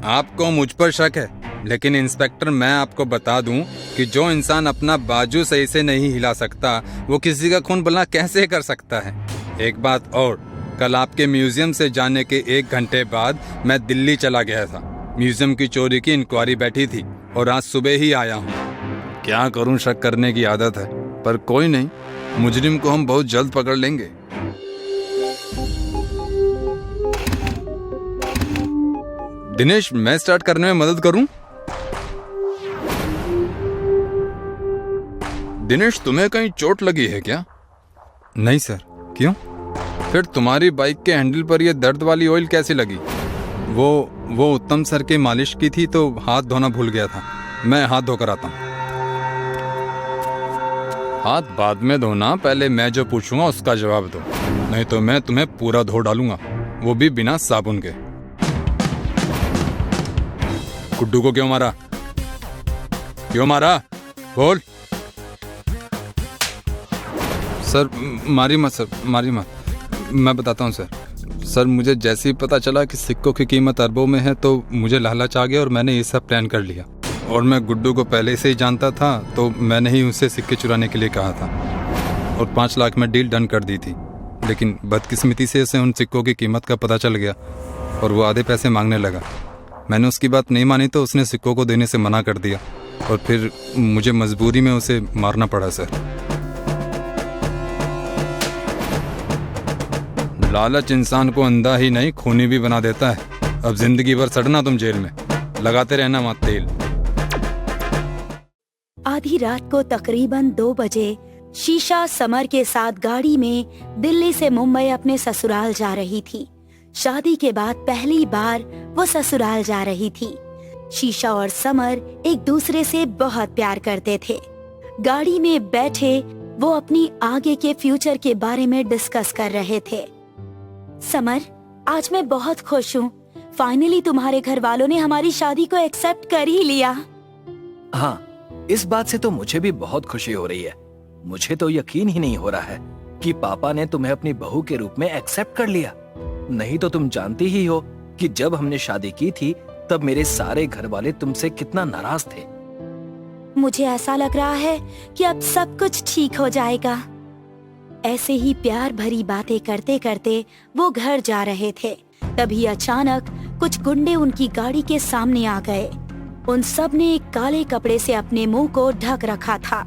H: आपको मुझ पर शक है, लेकिन इंस्पेक्टर, मैं आपको बता दूं कि जो इंसान अपना बाजू सही से नहीं हिला सकता वो किसी का खून भला कैसे कर सकता है। एक बात और, कल आपके म्यूजियम से जाने के 1 घंटे बाद मैं दिल्ली चला गया था। म्यूजियम की चोरी की इंक्वायरी बैठी थी और आज सुबह ही आया हूँ। क्या करूँ, शक करने की आदत है, पर कोई नहीं, मुजरिम को हम बहुत जल्द पकड़ लेंगे। दिनेश, मैं स्टार्ट करने में मदद करूं? दिनेश, तुम्हें कहीं चोट लगी है क्या? नहीं सर। क्यों? फिर तुम्हारी बाइक के हैंडल पर यह दर्द वाली ऑयल कैसे लगी? वो उत्तम सर के मालिश की थी तो हाथ धोना भूल गया था। मैं हाथ धोकर आता हूँ। हाथ बाद में धोना, पहले मैं जो पूछूंगा उसका जवाब दो, नहीं तो मैं तुम्हें पूरा धो डालूंगा, वो भी बिना साबुन के। गुड्डू को क्यों मारा? क्यों मारा? बोल। सर, मारी मत सर, मारी मत। मैं बताता हूँ सर, मुझे जैसे ही पता चला कि सिक्कों की कीमत अरबों में है तो मुझे लालच आ गया और मैंने ये सब प्लान कर लिया। और मैं गुड्डू को पहले से ही जानता था, तो मैंने ही उससे सिक्के चुराने के लिए कहा था और 5 लाख में डील डन कर दी थी। लेकिन बदकिस्मती से उसे उन सिक्कों की कीमत का पता चल गया और वो आधे पैसे मांगने लगा। मैंने उसकी बात नहीं मानी तो उसने सिक्कों को देने से मना कर दिया और फिर मुझे मजबूरी में उसे मारना पड़ा सर। लालच इंसान को अंधा ही नहीं खूनी भी बना देता है। अब जिंदगी भर सड़ना तुम जेल में, लगाते रहना मत तेल।
E: आधी रात को तकरीबन 2 बजे शीशा समर के साथ गाड़ी में दिल्ली से मुंबई अपने ससुराल जा रही थी। शादी के बाद पहली बार वो ससुराल जा रही थी। शीशा और समर एक दूसरे से बहुत प्यार करते थे। गाड़ी में बैठे वो अपनी आगे के फ्यूचर के बारे में डिस्कस कर रहे थे। समर, आज मैं बहुत खुश हूँ। फाइनली तुम्हारे घर वालों ने हमारी शादी को एक्सेप्ट कर ही लिया।
F: हाँ, इस बात से तो मुझे भी बहुत खुशी हो रही है। मुझे तो यकीन ही नहीं हो रहा है कि पापा ने तुम्हें अपनी बहू के रूप में एक्सेप्ट कर लिया। नहीं तो तुम जानती ही हो कि जब हमने शादी की थी तब मेरे सारे घर वाले तुमसे कितना नाराज थे।
E: मुझे ऐसा लग रहा है कि अब सब कुछ ठीक हो जाएगा। ऐसे ही प्यार भरी बातें करते करते वो घर जा रहे थे। तभी अचानक कुछ गुंडे उनकी गाड़ी के सामने आ गए। उन सब ने एक काले कपड़े से अपने मुंह को ढक रखा था।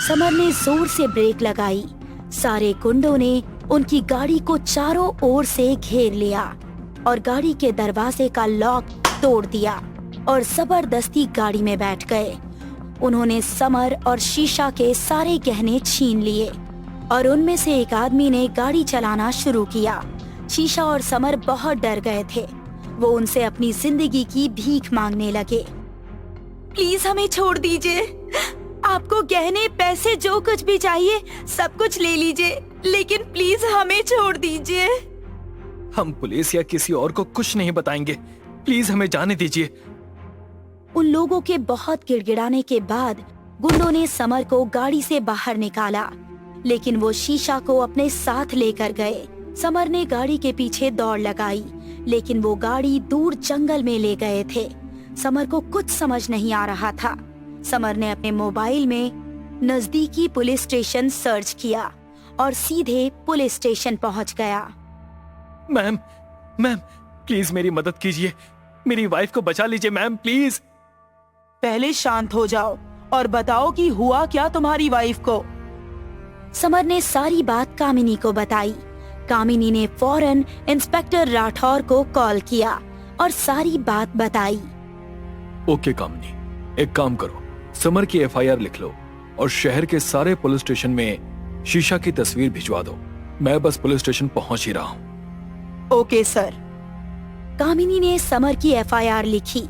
E: समर ने जोर से ब्रेक लगाई। सारे गुंडों ने उनकी गाड़ी को चारों ओर से घेर लिया और गाड़ी के दरवाजे का लॉक तोड़ दिया और जबरदस्ती गाड़ी में बैठ गए। उन्होंने समर और शीशा के सारे गहने छीन लिए और उनमें से एक आदमी ने गाड़ी चलाना शुरू किया। शीशा और समर बहुत डर गए थे। वो उनसे अपनी जिंदगी की भीख मांगने लगे। प्लीज हमें छोड़ दीजिए। आपको गहने, पैसे, जो कुछ भी चाहिए सब कुछ ले लीजिए, लेकिन प्लीज हमें छोड़ दीजिए।
F: हम पुलिस या किसी और को कुछ नहीं बताएंगे। प्लीज हमें जाने दीजिए।
E: उन लोगों के बहुत गिड़गिड़ाने के बाद गुंडों ने समर को गाड़ी से बाहर निकाला, लेकिन वो शीशा को अपने साथ लेकर गए। समर ने गाड़ी के पीछे दौड़ लगाई, लेकिन वो गाड़ी दूर जंगल में ले गए थे। समर को कुछ समझ नहीं आ रहा था। समर ने अपने मोबाइल में नजदीकी पुलिस स्टेशन सर्च किया और सीधे पुलिस स्टेशन पहुंच गया।
F: मैम, प्लीज मेरी मदद कीजिए। मेरी वाइफ को बचा लीजिए मैम, प्लीज।
I: पहले शांत हो जाओ और बताओ कि हुआ क्या तुम्हारी वाइफ को।
E: समर ने सारी बात कामिनी को बताई। कामिनी ने फौरन इंस्पेक्टर राठौर को कॉल किया और सारी बात बताई।
G: ओके कामिनी, एक काम करो, समर की एफआईआर लिख लो और शहर के सारे पुलिस स्टेशन में शीशा की तस्वीर भिजवा दो। मैं बस पुलिस स्टेशन पहुंच ही रहा हूँ।
I: Okay sir.
E: कामिनी ने समर की एफआईआर लिखी।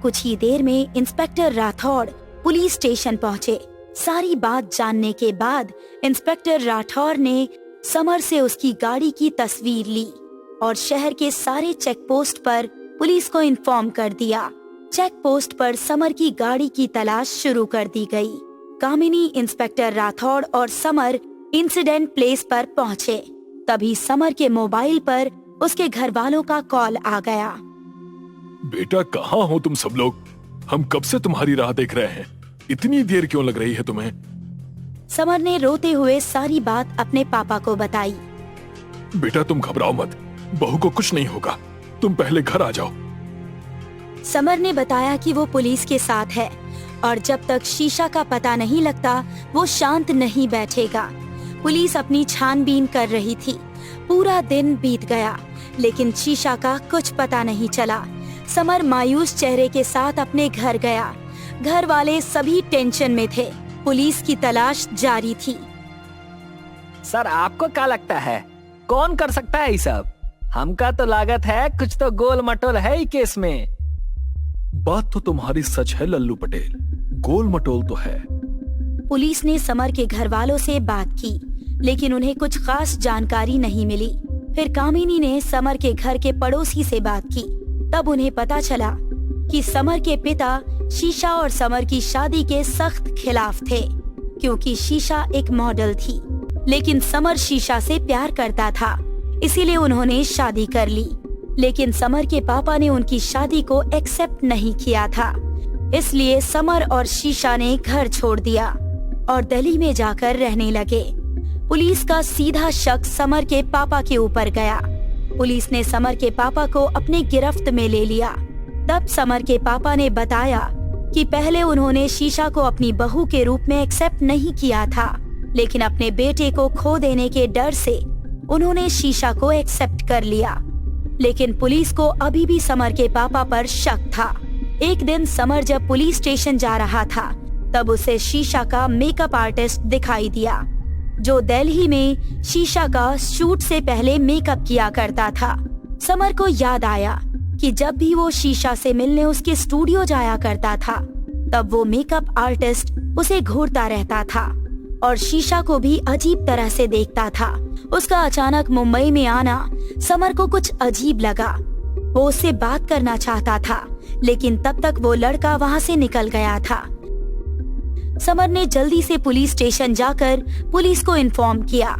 E: कुछ ही देर में इंस्पेक्टर राठौड़ पुलिस स्टेशन पहुंचे। सारी बात जानने के बाद इंस्पेक्टर राठौर ने समर से उसकी गाड़ी की तस्वीर ली और शहर के सारे चेक पोस्ट पर पुलिस को इन्फॉर्म कर दिया। चेक पोस्ट पर समर की गाड़ी की तलाश शुरू कर दी गई। कामिनी, इंस्पेक्टर राठौड़ और समर इंसिडेंट प्लेस पर पहुंचे। तभी समर के मोबाइल पर उसके घर वालों का कॉल आ गया।
G: बेटा, कहाँ हो तुम सब लोग? हम कब से तुम्हारी राह देख रहे हैं। इतनी देर क्यों लग रही है तुम्हें?
E: समर ने रोते हुए सारी बात अपने पापा को बताई।
G: बेटा तुम घबराओ मत, बहू को कुछ नहीं होगा। तुम पहले घर आ जाओ।
E: समर ने बताया कि वो पुलिस के साथ है और जब तक शीशा का पता नहीं लगता वो शांत नहीं बैठेगा। पुलिस अपनी छानबीन कर रही थी। पूरा दिन बीत गया, लेकिन शीशा का कुछ पता नहीं चला। समर मायूस चेहरे के साथ अपने घर गया। घर वाले सभी टेंशन में थे। पुलिस की तलाश जारी थी।
D: सर, आपको क्या लगता है कौन कर सकता है ये सब? हमका तो लागत है कुछ तो गोल मटोल है ही केस में।
G: बात तो तुम्हारी सच है लल्लू पटेल, गोल मटोल तो है।
E: पुलिस ने समर के घर वालों से बात की, लेकिन उन्हें कुछ खास जानकारी नहीं मिली। फिर कामिनी ने समर के घर के पड़ोसी से बात की। तब उन्हें पता चला कि समर के पिता शीशा और समर की शादी के सख्त खिलाफ थे, क्योंकि शीशा एक मॉडल थी, लेकिन समर शीशा से प्यार करता था, इसीलिए उन्होंने शादी कर ली। लेकिन समर के पापा ने उनकी शादी को एक्सेप्ट नहीं किया था, इसलिए समर और शीशा ने घर छोड़ दिया और दिल्ली में जाकर रहने लगे। पुलिस का सीधा शक समर के पापा के ऊपर गया। पुलिस ने समर के पापा को अपने गिरफ्त में ले लिया। तब समर के पापा ने बताया कि पहले उन्होंने शीशा को अपनी बहू के रूप में एक्सेप्ट नहीं किया था, लेकिन अपने बेटे को खो देने के डर से उन्होंने शीशा को एक्सेप्ट कर लिया। लेकिन पुलिस को अभी भी समर के पापा पर शक था। एक दिन समर जब पुलिस स्टेशन जा रहा था तब उसे शीशा का मेकअप आर्टिस्ट दिखाई दिया, जो दिल्ली में शीशा का शूट से पहले मेकअप किया करता था। समर को याद आया कि जब भी वो शीशा से मिलने उसके स्टूडियो जाया करता था तब वो मेकअप आर्टिस्ट उसे घूरता रहता था और शीशा को भी अजीब तरह से देखता था। उसका अचानक मुंबई में आना समर को कुछ अजीब लगा। वो उससे बात करना चाहता था, लेकिन तब तक वो लड़का वहाँ से निकल गया था। समर ने जल्दी से पुलिस स्टेशन जाकर पुलिस को इन्फॉर्म किया।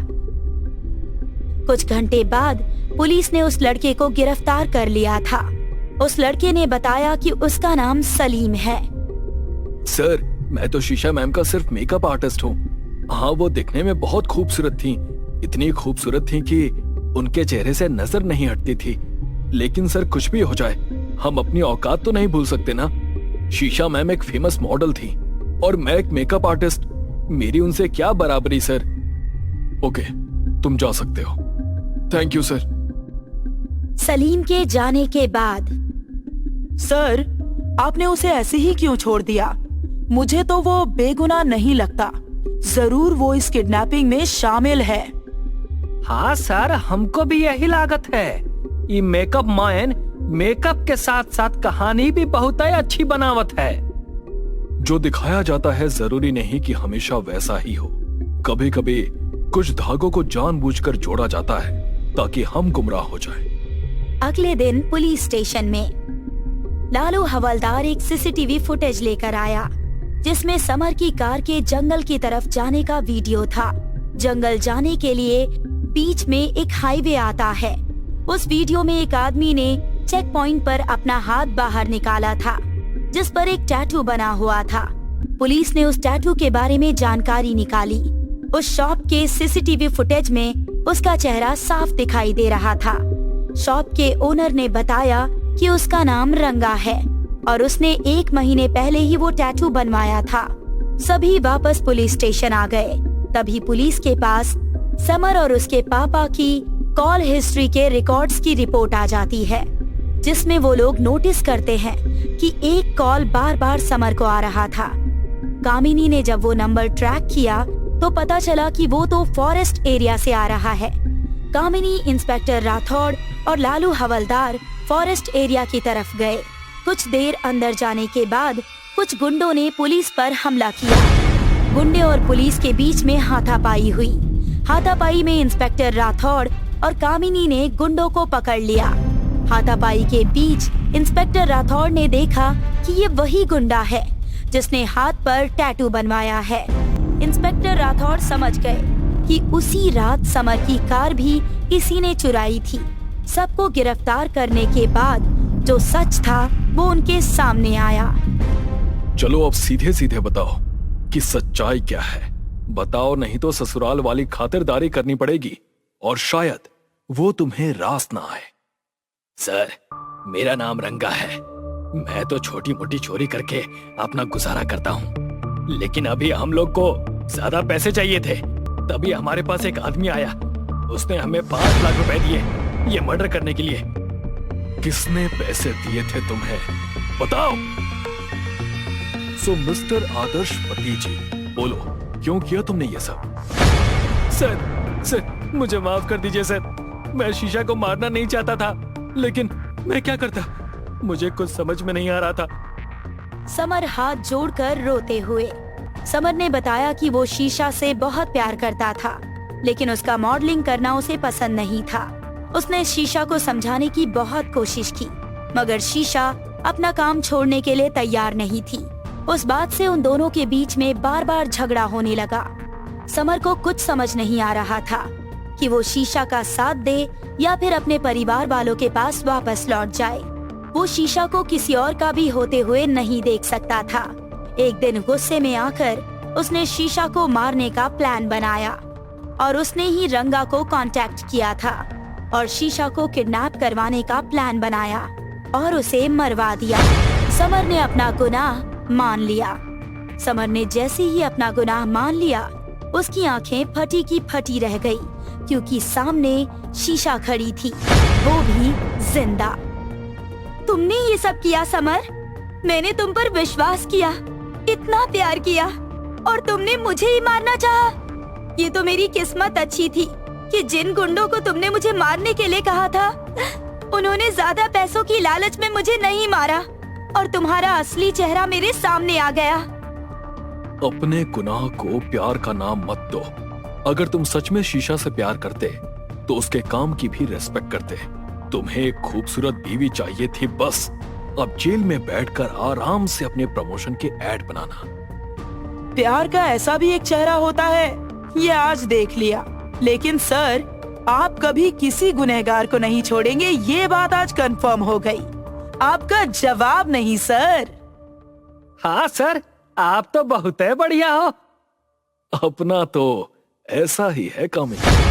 E: कुछ घंटे बाद पुलिस ने उस लड़के को गिरफ्तार कर लिया था। उस लड़के ने बताया कि उसका नाम सलीम है।
G: सर, मैं तो शीशा मैम का सिर्फ मेकअप आर्टिस्ट हूँ। हाँ, वो दिखने में बहुत खूबसूरत थी, इतनी खूबसूरत थी कि उनके चेहरे से नजर नहीं हटती थी। लेकिन सर, कुछ भी हो जाए, हम अपनी औकात तो नहीं भूल सकते ना। शीशा मैम एक फेमस मॉडल थी और मैं एक मेकअप आर्टिस्ट, मेरी उनसे क्या बराबरी सर। ओके, तुम जा सकते हो। Thank you sir.
E: सलीम के जाने के बाद
I: सर, आपने उसे ऐसे ही क्यों छोड़ दिया? मुझे तो वो बेगुनाह नहीं लगता। जरूर वो इस किडनैपिंग में शामिल है।
F: हाँ सर, हमको भी यही लागत है। ये मेकअप मैन मेकअप के साथ साथ कहानी भी बहुत ही अच्छी बनावट है।
G: जो दिखाया जाता है जरूरी नहीं कि हमेशा वैसा ही हो। कभी कभी कुछ धागों को जानबूझकर जोड़ा जाता है ताकि हम गुमराह हो जाएं।
E: अगले दिन पुलिस स्टेशन में लालू हवलदार एक सीसीटीवी फुटेज लेकर आया, जिसमें समर की कार के जंगल की तरफ जाने का वीडियो था। जंगल जाने के लिए बीच में एक हाईवे आता है। उस वीडियो में एक आदमी ने चेक पॉइंट पर अपना हाथ बाहर निकाला था, जिस पर एक टैटू बना हुआ था। पुलिस ने उस टैटू के बारे में जानकारी निकाली। उस शॉप के सीसीटीवी फुटेज में उसका चेहरा साफ दिखाई दे रहा था। शॉप के ओनर ने बताया कि उसका नाम रंगा है और उसने 1 महीने पहले ही वो टैटू बनवाया था। सभी वापस पुलिस स्टेशन आ गए। तभी पुलिस के पास समर और उसके पापा की कॉल हिस्ट्री के रिकॉर्ड्स की रिपोर्ट आ जाती है, जिसमें वो लोग नोटिस करते हैं कि एक कॉल बार बार समर को आ रहा था। कामिनी ने जब वो नंबर ट्रैक किया तो पता चला कि वो तो फॉरेस्ट एरिया से आ रहा है। कामिनी, इंस्पेक्टर राठौड़ और लालू हवलदार फॉरेस्ट एरिया की तरफ गए। कुछ देर अंदर जाने के बाद कुछ गुंडों ने पुलिस पर हमला किया। गुंडे और पुलिस के बीच में हाथापाई हुई। हाथापाई में इंस्पेक्टर राठौड़ और कामिनी ने गुंडों को पकड़ लिया। हाथापाई के बीच इंस्पेक्टर राठौड़ ने देखा कि ये वही गुंडा है जिसने हाथ पर टैटू बनवाया है। इंस्पेक्टर राठौड़ समझ गए कि उसी रात समर की कार भी किसी ने चुराई थी। सबको गिरफ्तार करने के बाद जो सच था वो उनके सामने आया।
G: चलो अब सीधे सीधे बताओ कि सच्चाई क्या है। बताओ, नहीं तो ससुराल वाली खातिरदारी करनी पड़ेगी और शायद वो तुम्हें रास ना आए।
F: सर, मेरा नाम रंगा है। मैं तो छोटी मोटी चोरी करके अपना गुजारा करता हूँ, लेकिन अभी हम लोग को ज्यादा पैसे चाहिए थे। तभी हमारे पास एक आदमी आया, उसने हमें 5 लाख रुपए दिए ये मर्डर करने के लिए।
G: किसने पैसे दिए थे तुम्हें, बताओ। सो मिस्टर आदर्श पति जी, बोलो, क्यों किया तुमने ये सब?
F: सर, मुझे माफ कर दीजिए सर। मैं शीशा को मारना नहीं चाहता था, लेकिन मैं क्या करता, मुझे कुछ समझ में नहीं आ रहा था।
E: समर हाथ जोड़कर रोते हुए। समर ने बताया कि वो शीशा से बहुत प्यार करता था, लेकिन उसका मॉडलिंग करना उसे पसंद नहीं था। उसने शीशा को समझाने की बहुत कोशिश की, मगर शीशा अपना काम छोड़ने के लिए तैयार नहीं थी। उस बात से उन दोनों के बीच में बार बार झगड़ा होने लगा। समर को कुछ समझ नहीं आ रहा था कि वो शीशा का साथ दे या फिर अपने परिवार वालों के पास वापस लौट जाए। वो शीशा को किसी और का भी होते हुए नहीं देख सकता था। एक दिन गुस्से में आकर उसने शीशा को मारने का प्लान बनाया और उसने ही रंगा को कांटेक्ट किया था और शीशा को किडनैप करवाने का प्लान बनाया और उसे मरवा दिया। समर ने अपना गुनाह मान लिया। समर ने जैसे ही अपना गुनाह मान लिया, उसकी आंखें फटी की फटी रह गई, क्योंकि सामने शीशा खड़ी थी, वो भी जिंदा। तुमने ये सब किया समर? मैंने तुम पर विश्वास किया, इतना प्यार किया, और तुमने मुझे ही मारना चाहा। ये तो मेरी किस्मत अच्छी थी कि जिन गुंडों को तुमने मुझे मारने के लिए कहा था, उन्होंने ज्यादा पैसों की लालच में मुझे नहीं मारा, और तुम्हारा असली चेहरा मेरे सामने आ गया।
G: अपने गुनाह को प्यार का नाम मत दो। अगर तुम सच में शीशा से प्यार करते तो उसके काम की भी रेस्पेक्ट करते। तुम्हें एक खूबसूरत बीवी चाहिए थी बस। अब जेल में बैठकर आराम से अपने प्रमोशन के ऐड बनाना।
I: प्यार का ऐसा भी एक चेहरा होता है, ये आज देख लिया। लेकिन सर, आप कभी किसी गुनहगार को नहीं छोड़ेंगे, ये बात आज कंफर्म हो गई। आपका जवाब नहीं सर।
G: हाँ सर, आप तो बहुत बढ़िया हो। अपना तो ऐसा ही है कमिंग।